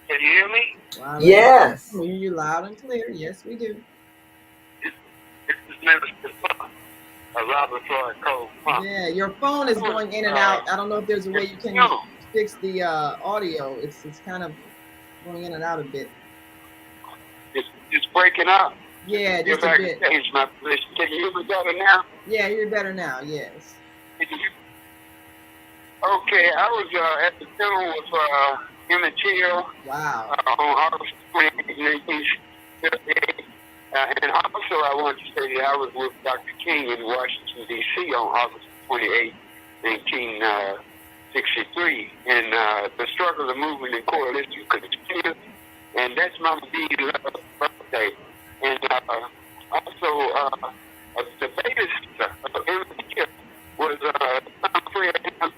Can you hear me? Wow, yes. We hear you loud and clear. Yes, we do. This is Minister Funk, Robert Floyd Cole Funk. Yeah, your phone is going in and out. I don't know if there's a way you can fix the audio. It's kind of going in and out a bit. It's breaking up. Yeah, just a bit. Change my position. Can you hear me better now? Yeah, you're better now. Yes. Okay, I was at the funeral with Emmett Till. Wow. On August 1958. And also, I want to say that I was with Dr. King in Washington, D.C. on August 28, 1963. And the struggle, the movement, and coalition continues. And that's MAMADEE's birthday. And also, the bassist of Emmett Till was Tom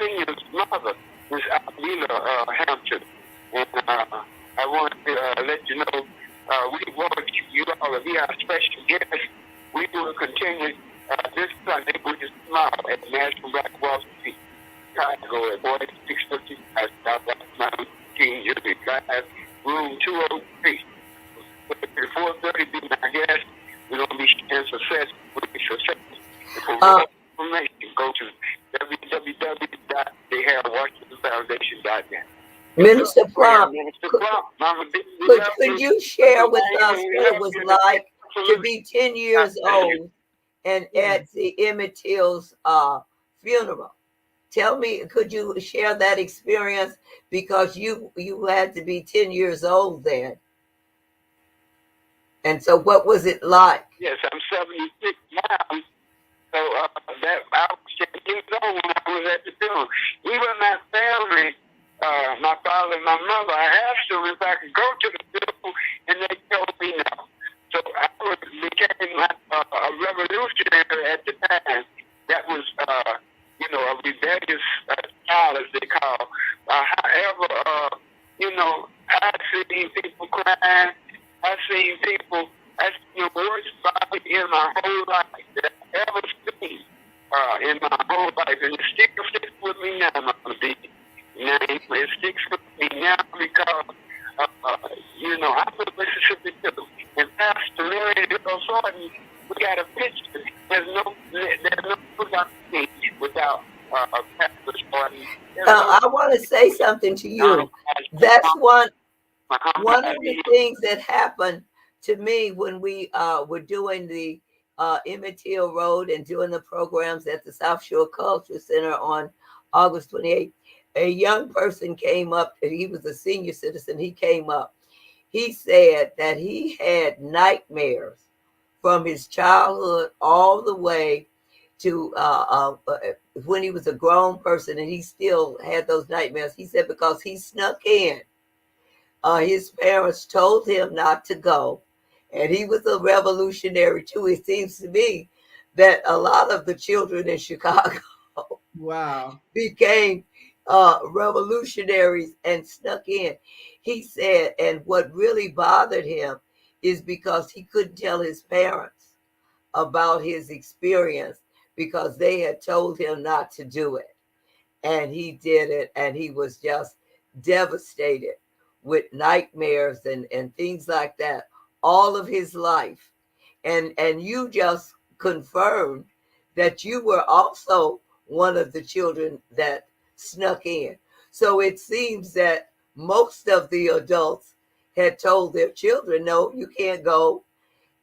Senior's mother, Miss Alvina Hampton. And I want to let you know, we want you all to be our special guests. We will continue this Sunday, which is tomorrow, at National Black Wall Street, Chicago, at 4650 Southwest Mountain King, Jersey Drive, room 203. 4:30, be my guest. We're going to be sharing success. For more information, go to www.thehairwashingtonfoundation.net. Minister Plum, could you share with us what it was like to be 10 years old and at the Emmett Till's funeral? Tell me, could you share that experience? Because you had to be 10 years old then. And so what was it like? Yes, I'm 76 now. So I was 10 years old when I was at the funeral. Even my family, my father and my mother, I asked them if I could go to the funeral, and they told me no. So I became a revolutionary at the time. That was, a rebellious child, as they call. However, I've seen people crying. I've seen people, that's the worst body in my whole life that I've ever seen in my whole life. And it sticks with me now, MAMADEE. It sticks with me now because, I'm from Mississippi too. And Pastor Larry Jordan, we got a picture. There's no without something to you. That's one of the things that happened to me when we were doing the Emmett Till Road and doing the programs at the South Shore Culture Center on August 28th. A young person came up, and he was a senior citizen. He came up. He said that he had nightmares from his childhood all the way to when he was a grown person, and he still had those nightmares. He said because he snuck in. His parents told him not to go, and he was a revolutionary too. It seems to me that a lot of the children in Chicago became revolutionaries and snuck in. He said, and what really bothered him is because he couldn't tell his parents about his experience because they had told him not to do it. And he did it, and he was just devastated with nightmares and things like that all of his life. And you just confirmed that you were also one of the children that snuck in. So it seems that most of the adults had told their children, no, you can't go.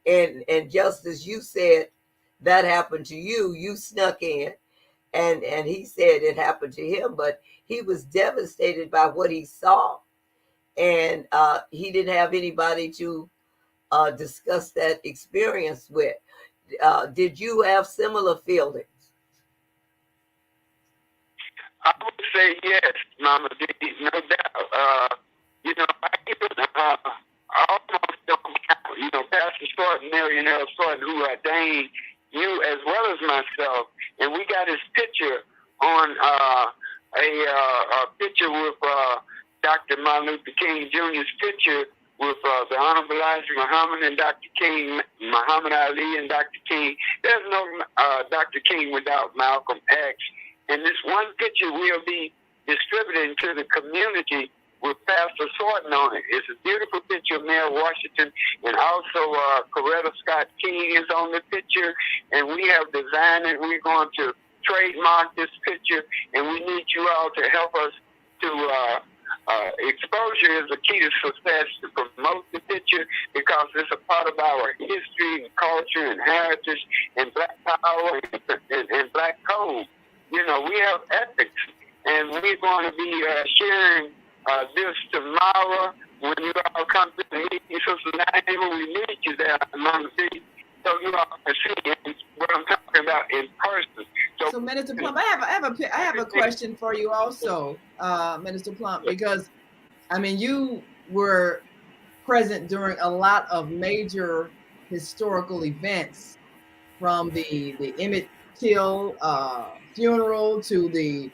And just as you said, that happened to you, you snuck in. And he said it happened to him, but he was devastated by what he saw. And he didn't have anybody to discuss that experience with. Did you have similar feelings? I would say yes, Mama D, no doubt. I even almost don't count, Pastor Thornton, Mary and L. Thornton, who ordained you as well as myself, and we got his picture on a picture with Dr. Martin Luther King Jr.'s picture with the Honorable Elijah Muhammad and Dr. King, Muhammad Ali and Dr. King. There's no Dr. King without Malcolm X. And this one picture will be distributed to the community with Pastor Thornton on it. It's a beautiful picture of Mayor Washington, and also Coretta Scott King is on the picture, and we have designed it. We're going to trademark this picture, and we need you all to help us to exposure is the key to success, to promote the picture, because it's a part of our history and culture and heritage and black power and black code. We have ethics, and we're going to be sharing this tomorrow when you all come to the meeting. So tonight we need you there, Mama D, so you all can see what I'm talking about in person. So Minister Plump, I have a question for you also, Minister Plump, because you were present during a lot of major historical events, from the Emmett Till funeral to the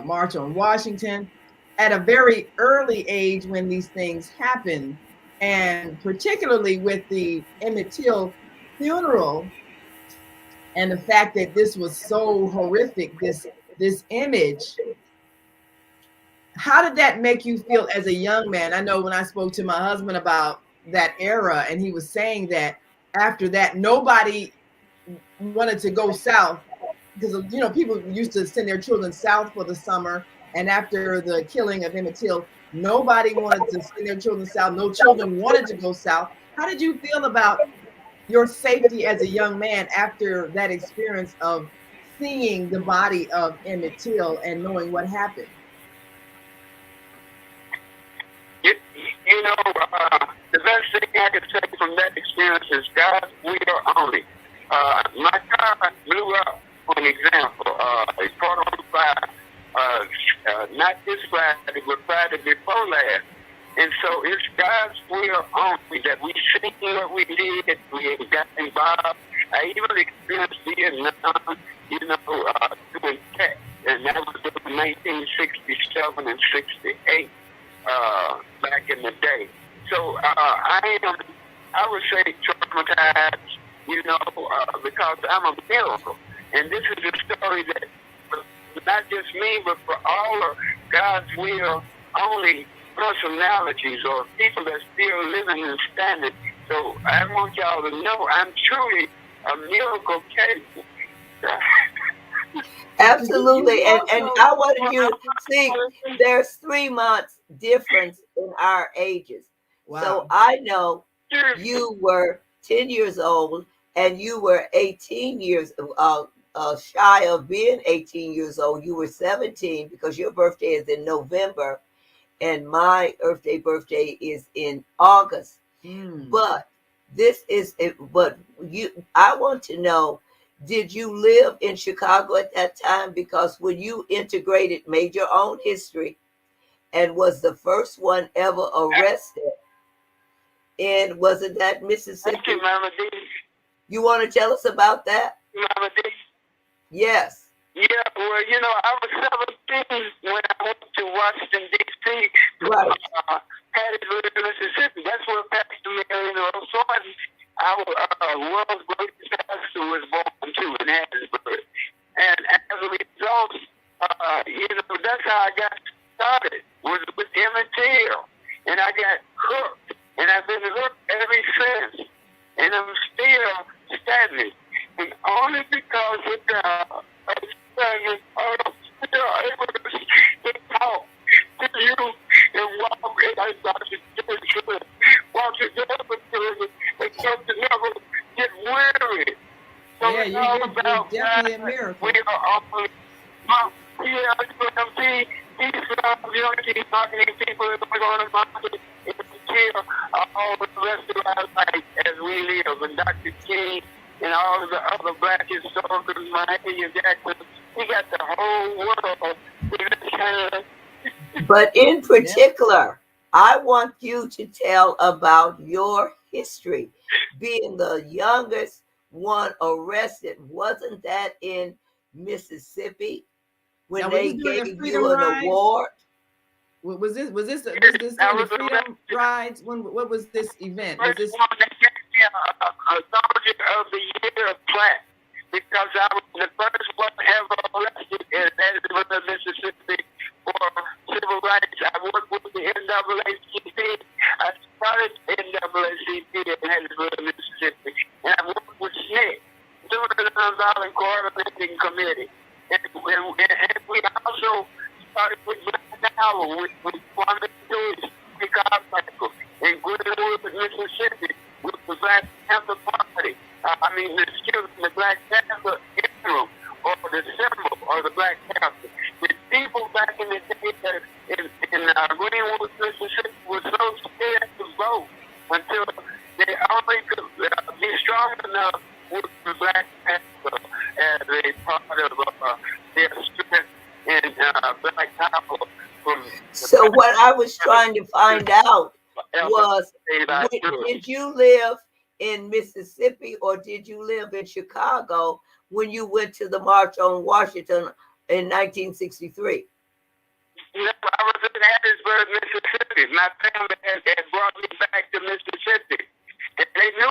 March on Washington, at a very early age when these things happened, and particularly with the Emmett Till funeral. And the fact that this was so horrific, this image, how did that make you feel as a young man? I know when I spoke to my husband about that era, and he was saying that after that, nobody wanted to go south because, people used to send their children south for the summer. And after the killing of Emmett Till, nobody wanted to send their children south. No children wanted to go south. How did you feel about your safety as a young man after that experience of seeing the body of Emmett Till and knowing what happened? The best thing I could say from that experience is God's will only. My car blew up, for an example. It caught on fire, not this Friday, but Friday before last. And so it's God's will only that we see what we did, we got involved. I even experienced Vietnam, doing tech, and that was in 1967 and 68, back in the day. So I would say traumatized, because I'm a miracle. And this is a story that, not just me, but for all of God's will only personalities or people that still living and standing. So I want y'all to know I'm truly a miracle case. Absolutely. And I wanted you to see there's 3 months difference in our ages. Wow. So I know you were 10 years old and you were 18 years shy of being 18 years old. You were 17 because your birthday is in November and my birthday is in August. But this is it. But I want to know, did you live in Chicago at that time? Because when you integrated, made your own history, and was the first one ever arrested, and wasn't that Mississippi? Thank you, MAMADEE. You want to tell us about that? MAMADEE. Yes. Yeah, well, you know, I was 17 when I went to Washington, D.C. Right. Hattiesburg, Mississippi. That's where Pastor Mary Thornton, our world's greatest pastor, was born too, in Hattiesburg. And as a result, you know, that's how I got started, was with Emmett Till. And I got hooked, and I've been hooked ever since. And I'm still standing. And only because of the able to talk to you and walk and I thought you did walk together and come to never get weary. So yeah, you're definitely a miracle. We are all yeah, see, these young marketing people are going to market and kill all the rest of our life as we live. And Dr. King and all of the other black historians, Mahalia Jackson, we got the whole world in this hand. But in particular, I want you to tell about your history. Being the youngest one arrested, wasn't that in Mississippi when they gave you an award? Was this during the Freedom Rides? What was this event? Was this a Soldier of the Year plaque? Because I was the first one ever arrested in Hattiesburg, Mississippi for civil rights. I worked with the NAACP. I started NAACP in Hattiesburg, Mississippi. And I worked with SNCC, Student Nonviolent Coordinating Committee. And we also started with Black Power, with Kwame Lewis, in Greenwood, Mississippi, with the Black Panther Party. The Black Panther interim, or the symbol, or the Black Panther. The people back in the day in Greenwood, Mississippi, were so scared to vote until they only could be strong enough with the Black Panther as a part of their strength in Black Power. So what I was trying to find out was, did you live in Mississippi or did you live in Chicago when you went to the March on Washington in 1963? No, I was in Hattiesburg, Mississippi. My family had brought me back to Mississippi. And they knew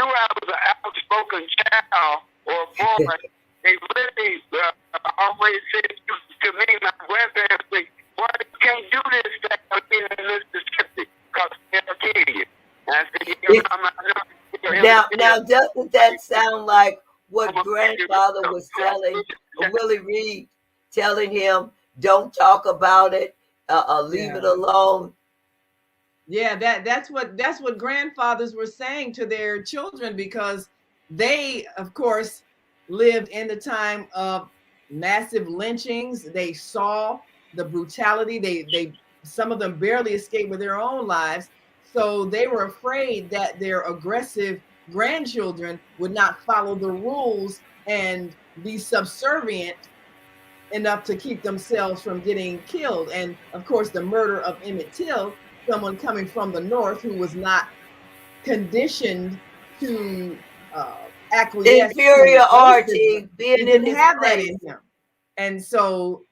I was an outspoken child or boy. They really always said to me, my grandparents, "Boy, you can't do this stuff in Mississippi because they'll kill you." Now, doesn't that sound like what grandfather was telling Willie Reed, telling him, "Don't talk about it, leave it alone"? Yeah, that's what grandfathers were saying to their children, because they, of course, lived in the time of massive lynchings. They saw the brutality. They some of them barely escaped with their own lives. So they were afraid that their aggressive grandchildren would not follow the rules and be subservient enough to keep themselves from getting killed. And of course, the murder of Emmett Till, someone coming from the North who was not conditioned to acquiesce. Inferiority, being in his have place. that in him. And so,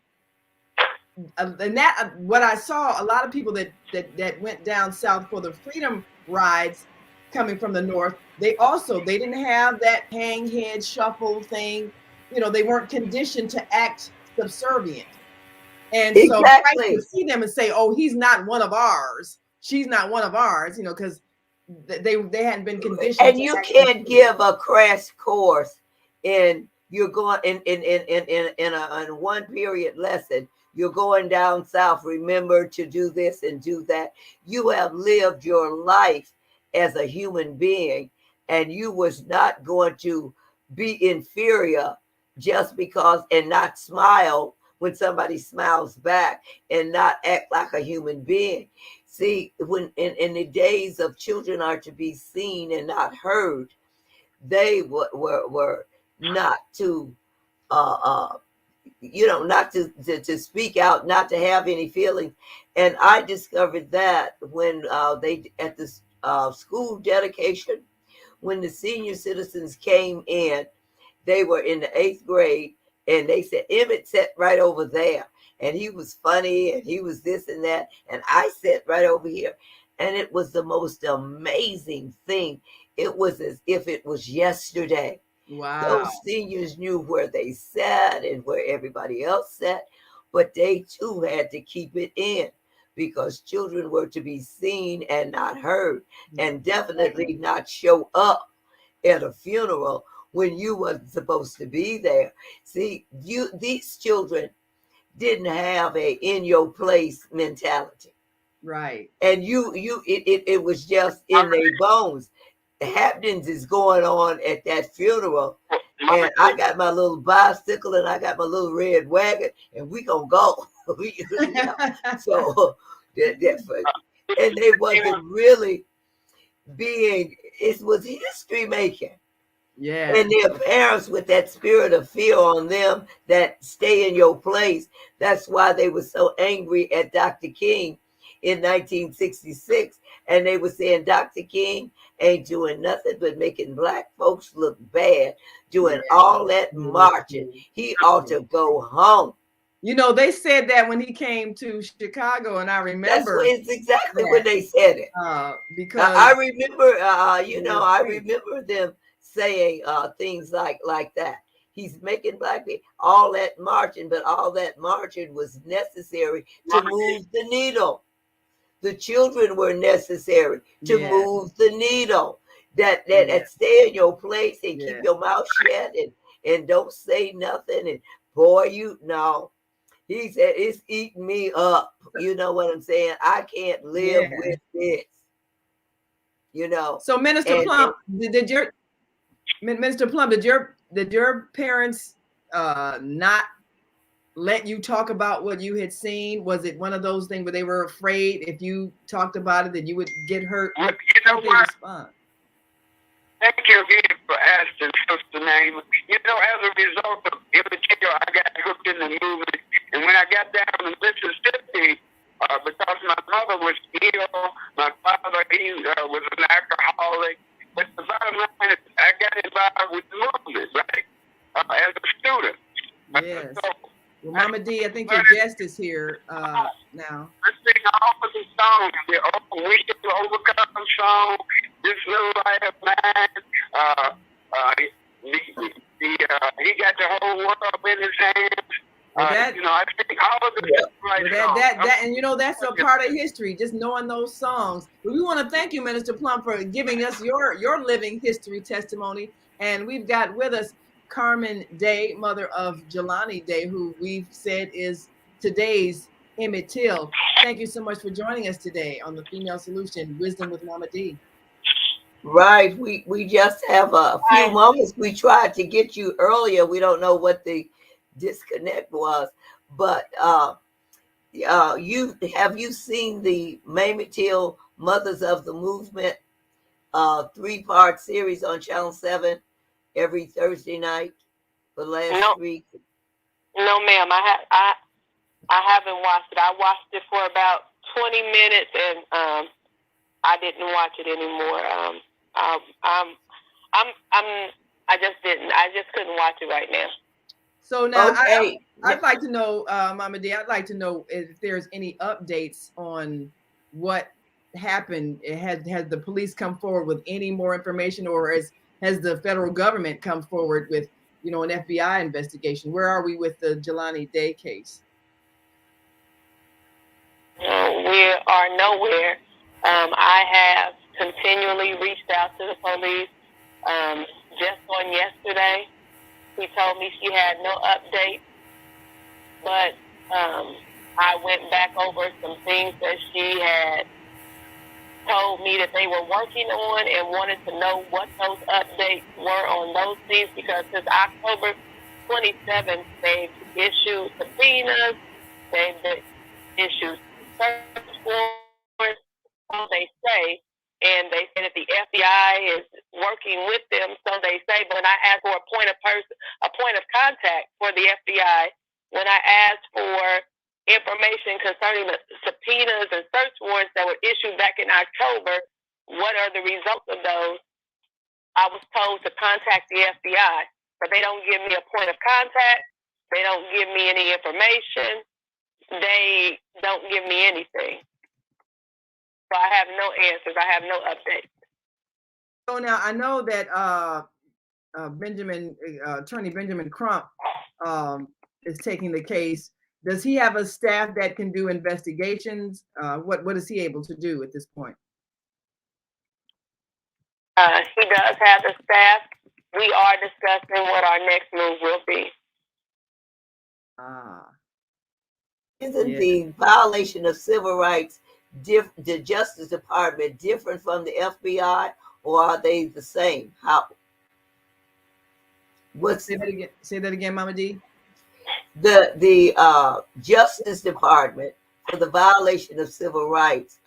and that what I saw, a lot of people that went down south for the freedom rides coming from the North, they didn't have that hang head shuffle thing. They weren't conditioned to act subservient. And so I could see them and say, "Oh, he's not one of ours. She's not one of ours," because they hadn't been conditioned. And you can't give a crash course in You're going in one period lesson. You're going down south. Remember to do this and do that. You have lived your life as a human being, and you was not going to be inferior just because, and not smile when somebody smiles back, and not act like a human being. See, when in the days of children are to be seen and not heard, they were not to not to speak out, not to have any feelings. And I discovered that when they at the school dedication, when the senior citizens came in, they were in the 8th grade, and they said Emmett sat right over there, and he was funny, and he was this and that, and I sat right over here, and it was the most amazing thing. It was as if it was yesterday. Wow. Those seniors knew where they sat and where everybody else sat, but they too had to keep it in, because children were to be seen and not heard, and definitely not show up at a funeral when you wasn't supposed to be there. See, these children didn't have a in your place mentality. Right. And it was just in their bones. The happenings is going on at that funeral, and I got my little bicycle and I got my little red wagon, and we gonna go. So and they wasn't really being. It was history making. Yeah. And their parents with that spirit of fear on them, that stay in your place. That's why they were so angry at Dr. King in 1966. And they were saying Dr. King ain't doing nothing but making black folks look bad, doing all that marching. He ought to go home. You know, they said that when he came to Chicago, and I remember. That's exactly when they said it. Because I remember, I remember them saying things like that. He's making black people all that marching, but all that marching was necessary to move the needle. The children were necessary to move the needle. That stay in your place and keep your mouth shut and don't say nothing. And boy, he said, it's eating me up. You know what I'm saying? I can't live with this. So Minister Plum, did your parents not let you talk about what you had seen? Was it one of those things where they were afraid if you talked about it that you would get hurt? How did they respond? Thank you again for asking, Sister Name. As a result of immaterial, I got hooked in the movement. And when I got down to Mississippi, because my mother was ill, my father, he was an alcoholic. But the bottom line is I got involved with the movement, right, as a student. Yes. Well, MAMADEE, I think your guest is here now. I sing all of the songs. The We Shall Overcome song, This Little Light of Mine. He got the whole world in his hands. I think all of the and that's a part of history, just knowing those songs. But we want to thank you, Minister Plum, for giving us your living history testimony. And we've got with us Carmen Day, mother of Jelani Day, who we've said is today's Emmett Till. Thank you so much for joining us today on the Female Solution, Wisdom with MAMADEE. Right. We just have a few moments. We tried to get you earlier. We don't know what the disconnect was, but you seen the Mamie Till Mothers of the Movement 3-part series on Channel 7 every Thursday night for the last week? No, ma'am. I haven't watched it. I watched it for about 20 minutes, and I didn't watch it anymore. I just didn't. I just couldn't watch it right now. So now I'd like to know, MAMADEE, I'd like to know if there's any updates on what happened. Has the police come forward with any more information, or has the federal government come forward with, an FBI investigation? Where are we with the Jelani Day case? We are nowhere. I have continually reached out to the police. Just on yesterday, She told me she had no update, but I went back over some things that she had told me that they were working on and wanted to know what those updates were on those things, because since October 27th, they've issued subpoenas, they've issued search warrants, so they say, and they say that the FBI is working with them, so they say. But when I asked for a point of contact for the FBI, when I asked for information concerning the subpoenas and search warrants that were issued back in October, what are the results of those? I was told to contact the FBI, but they don't give me a point of contact. They don't give me any information. They don't give me anything. So I have no answers. I have no updates. So now I know that Attorney Benjamin Crump is taking the case. Does he have a staff that can do investigations? What is he able to do at this point? He does have a staff. We are discussing what our next move will be. Isn't the violation of civil rights, the Justice Department, different from the FBI, or are they the same? Say that again, MAMADEE. The Justice Department for the violation of civil rights,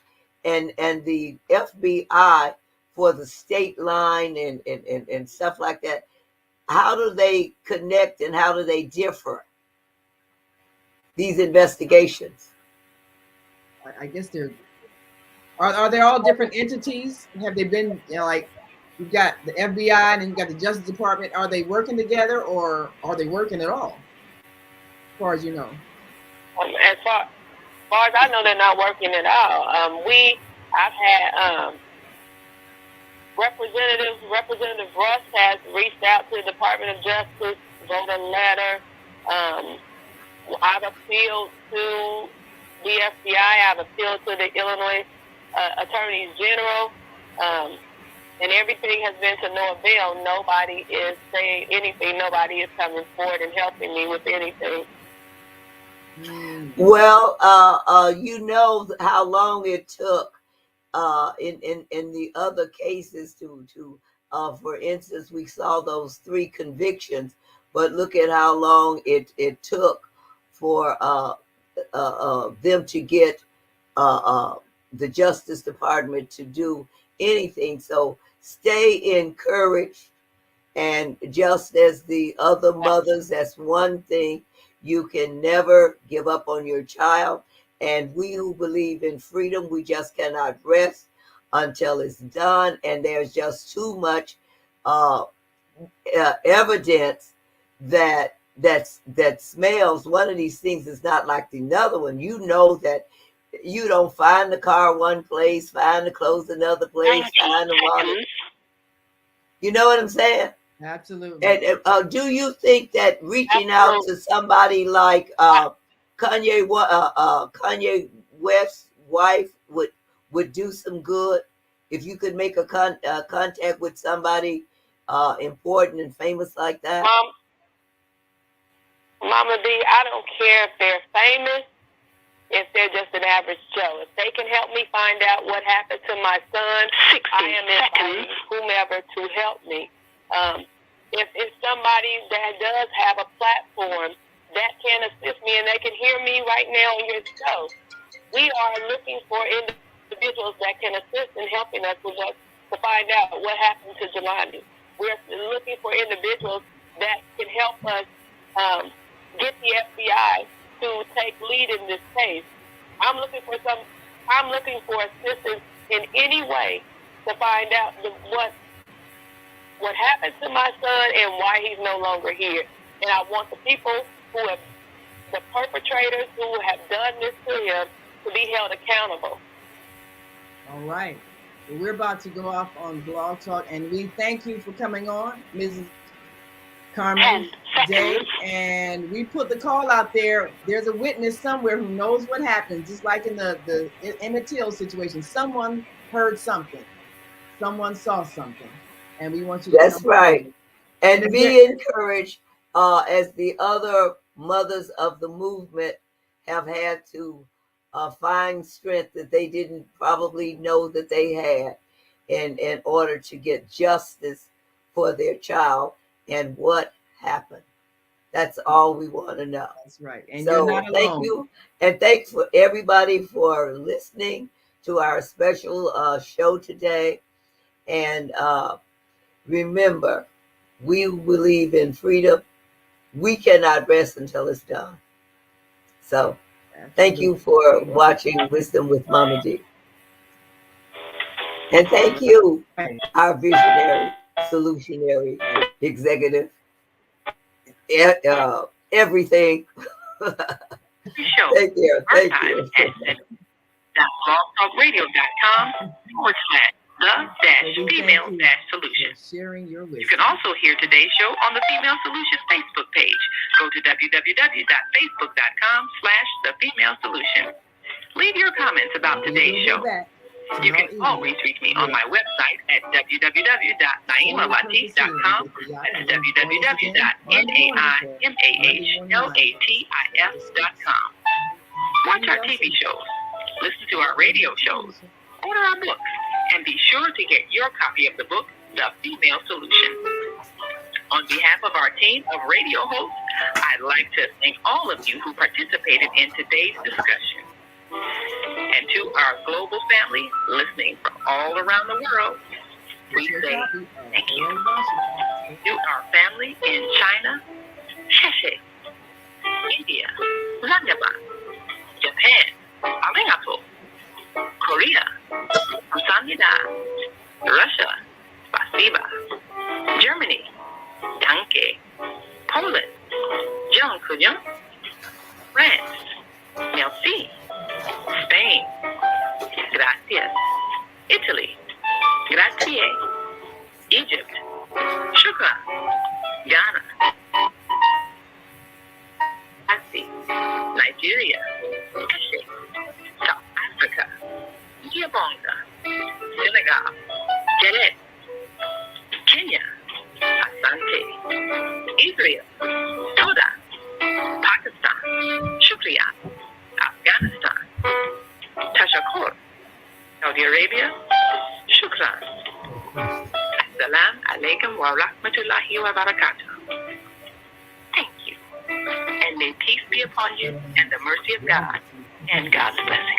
and the FBI for the state line and stuff like that. How do they connect and how do they differ? These investigations. I guess are they all different entities? Have they been, like, you've got the FBI and then you've got the Justice Department. Are they working together or are they working at all? As far as you know. As far as I know, they're not working at all. I've had Representative Russ has reached out to the Department of Justice, wrote a letter. I've appealed to the FBI. I've appealed to the Illinois Attorneys General, and everything has been to no avail. Nobody is saying anything. Nobody is coming forward and helping me with anything. Well, you know how long it took in the other cases to for instance, we saw those 3 convictions, but look at how long it took for them to get the Justice Department to do anything. So stay encouraged, and just as the other mothers, that's one thing. You can never give up on your child. And we who believe in freedom, we just cannot rest until it's done. And there's just too much evidence that smells. One of these things is not like the other one. You know that you don't find the car one place, find the clothes another place, find the wallet. You know what I'm saying? Absolutely. And do you think that reaching out to somebody like Kanye West's wife would do some good? If you could make a contact with somebody important and famous like that? MAMADEE, I don't care if they're famous, if they're just an average Joe. If they can help me find out what happened to my son, I am inviting whomever to help me. If somebody that does have a platform that can assist me and they can hear me right now on your show, we are looking for individuals that can assist in helping us with us to find out what happened to Jelani. We're looking for individuals that can help us get the FBI to take lead in this case. I'm looking for assistance in any way to find out what happened to my son and why he's no longer here. And I want the people the perpetrators who have done this to him to be held accountable. All right. Well, we're about to go off on Blog Talk, and we thank you for coming on, Mrs. Carmen Day. And we put the call out there. There's a witness somewhere who knows what happened, just like in the Emmett Till situation. Someone heard something. Someone saw something. And we want you to That's right. And be encouraged. as the other mothers of the movement have had to find strength that they didn't probably know that they had in order to get justice for their child, and what happened. That's all we want to know. That's right. And So you're not alone. thank you, and thanks for everybody for listening to our special show today. And remember, we believe in freedom. We cannot rest until it's done. So thank you for watching Wisdom with MAMADEE. And thank you, our visionary, solutionary, executive, everything. Take care. Thank you. blogtalkradio.com/the-female-solution. Sharing your wisdom. You can also hear today's show on the Female Solution Facebook page. Go to www.facebook.com/the-female-solution. Leave your comments about today's show. You can always reach me on my website at www.naimalatif.com. That's www.naimalatif.com. Watch our TV shows, listen to our radio shows, order our books, and be sure to get your copy of the book, The Female Solution. On behalf of our team of radio hosts, I'd like to thank all of you who participated in today's discussion. And to our global family listening from all around the world, we say thank you. To our family in China, Sheshe, India, Zanzibar, Japan, Arigato, Korea, Kamsahamnida, Russia, Spasiba, Germany, Danke, Poland, Jean, France, Merci, Spain, gracias, Italy, grazie, Egypt, shukran, Ghana, Asi, Nigeria, South Africa, Gabonga, Senegal, Genet, Kenya, Asante, Israel, Toda, Pakistan, Shukriya, Afghanistan, Tashakur, Saudi Arabia, Shukran. Assalamu alaikum wa rahmatullahi wa barakatuh. Thank you. And may peace be upon you and the mercy of God and God's blessing.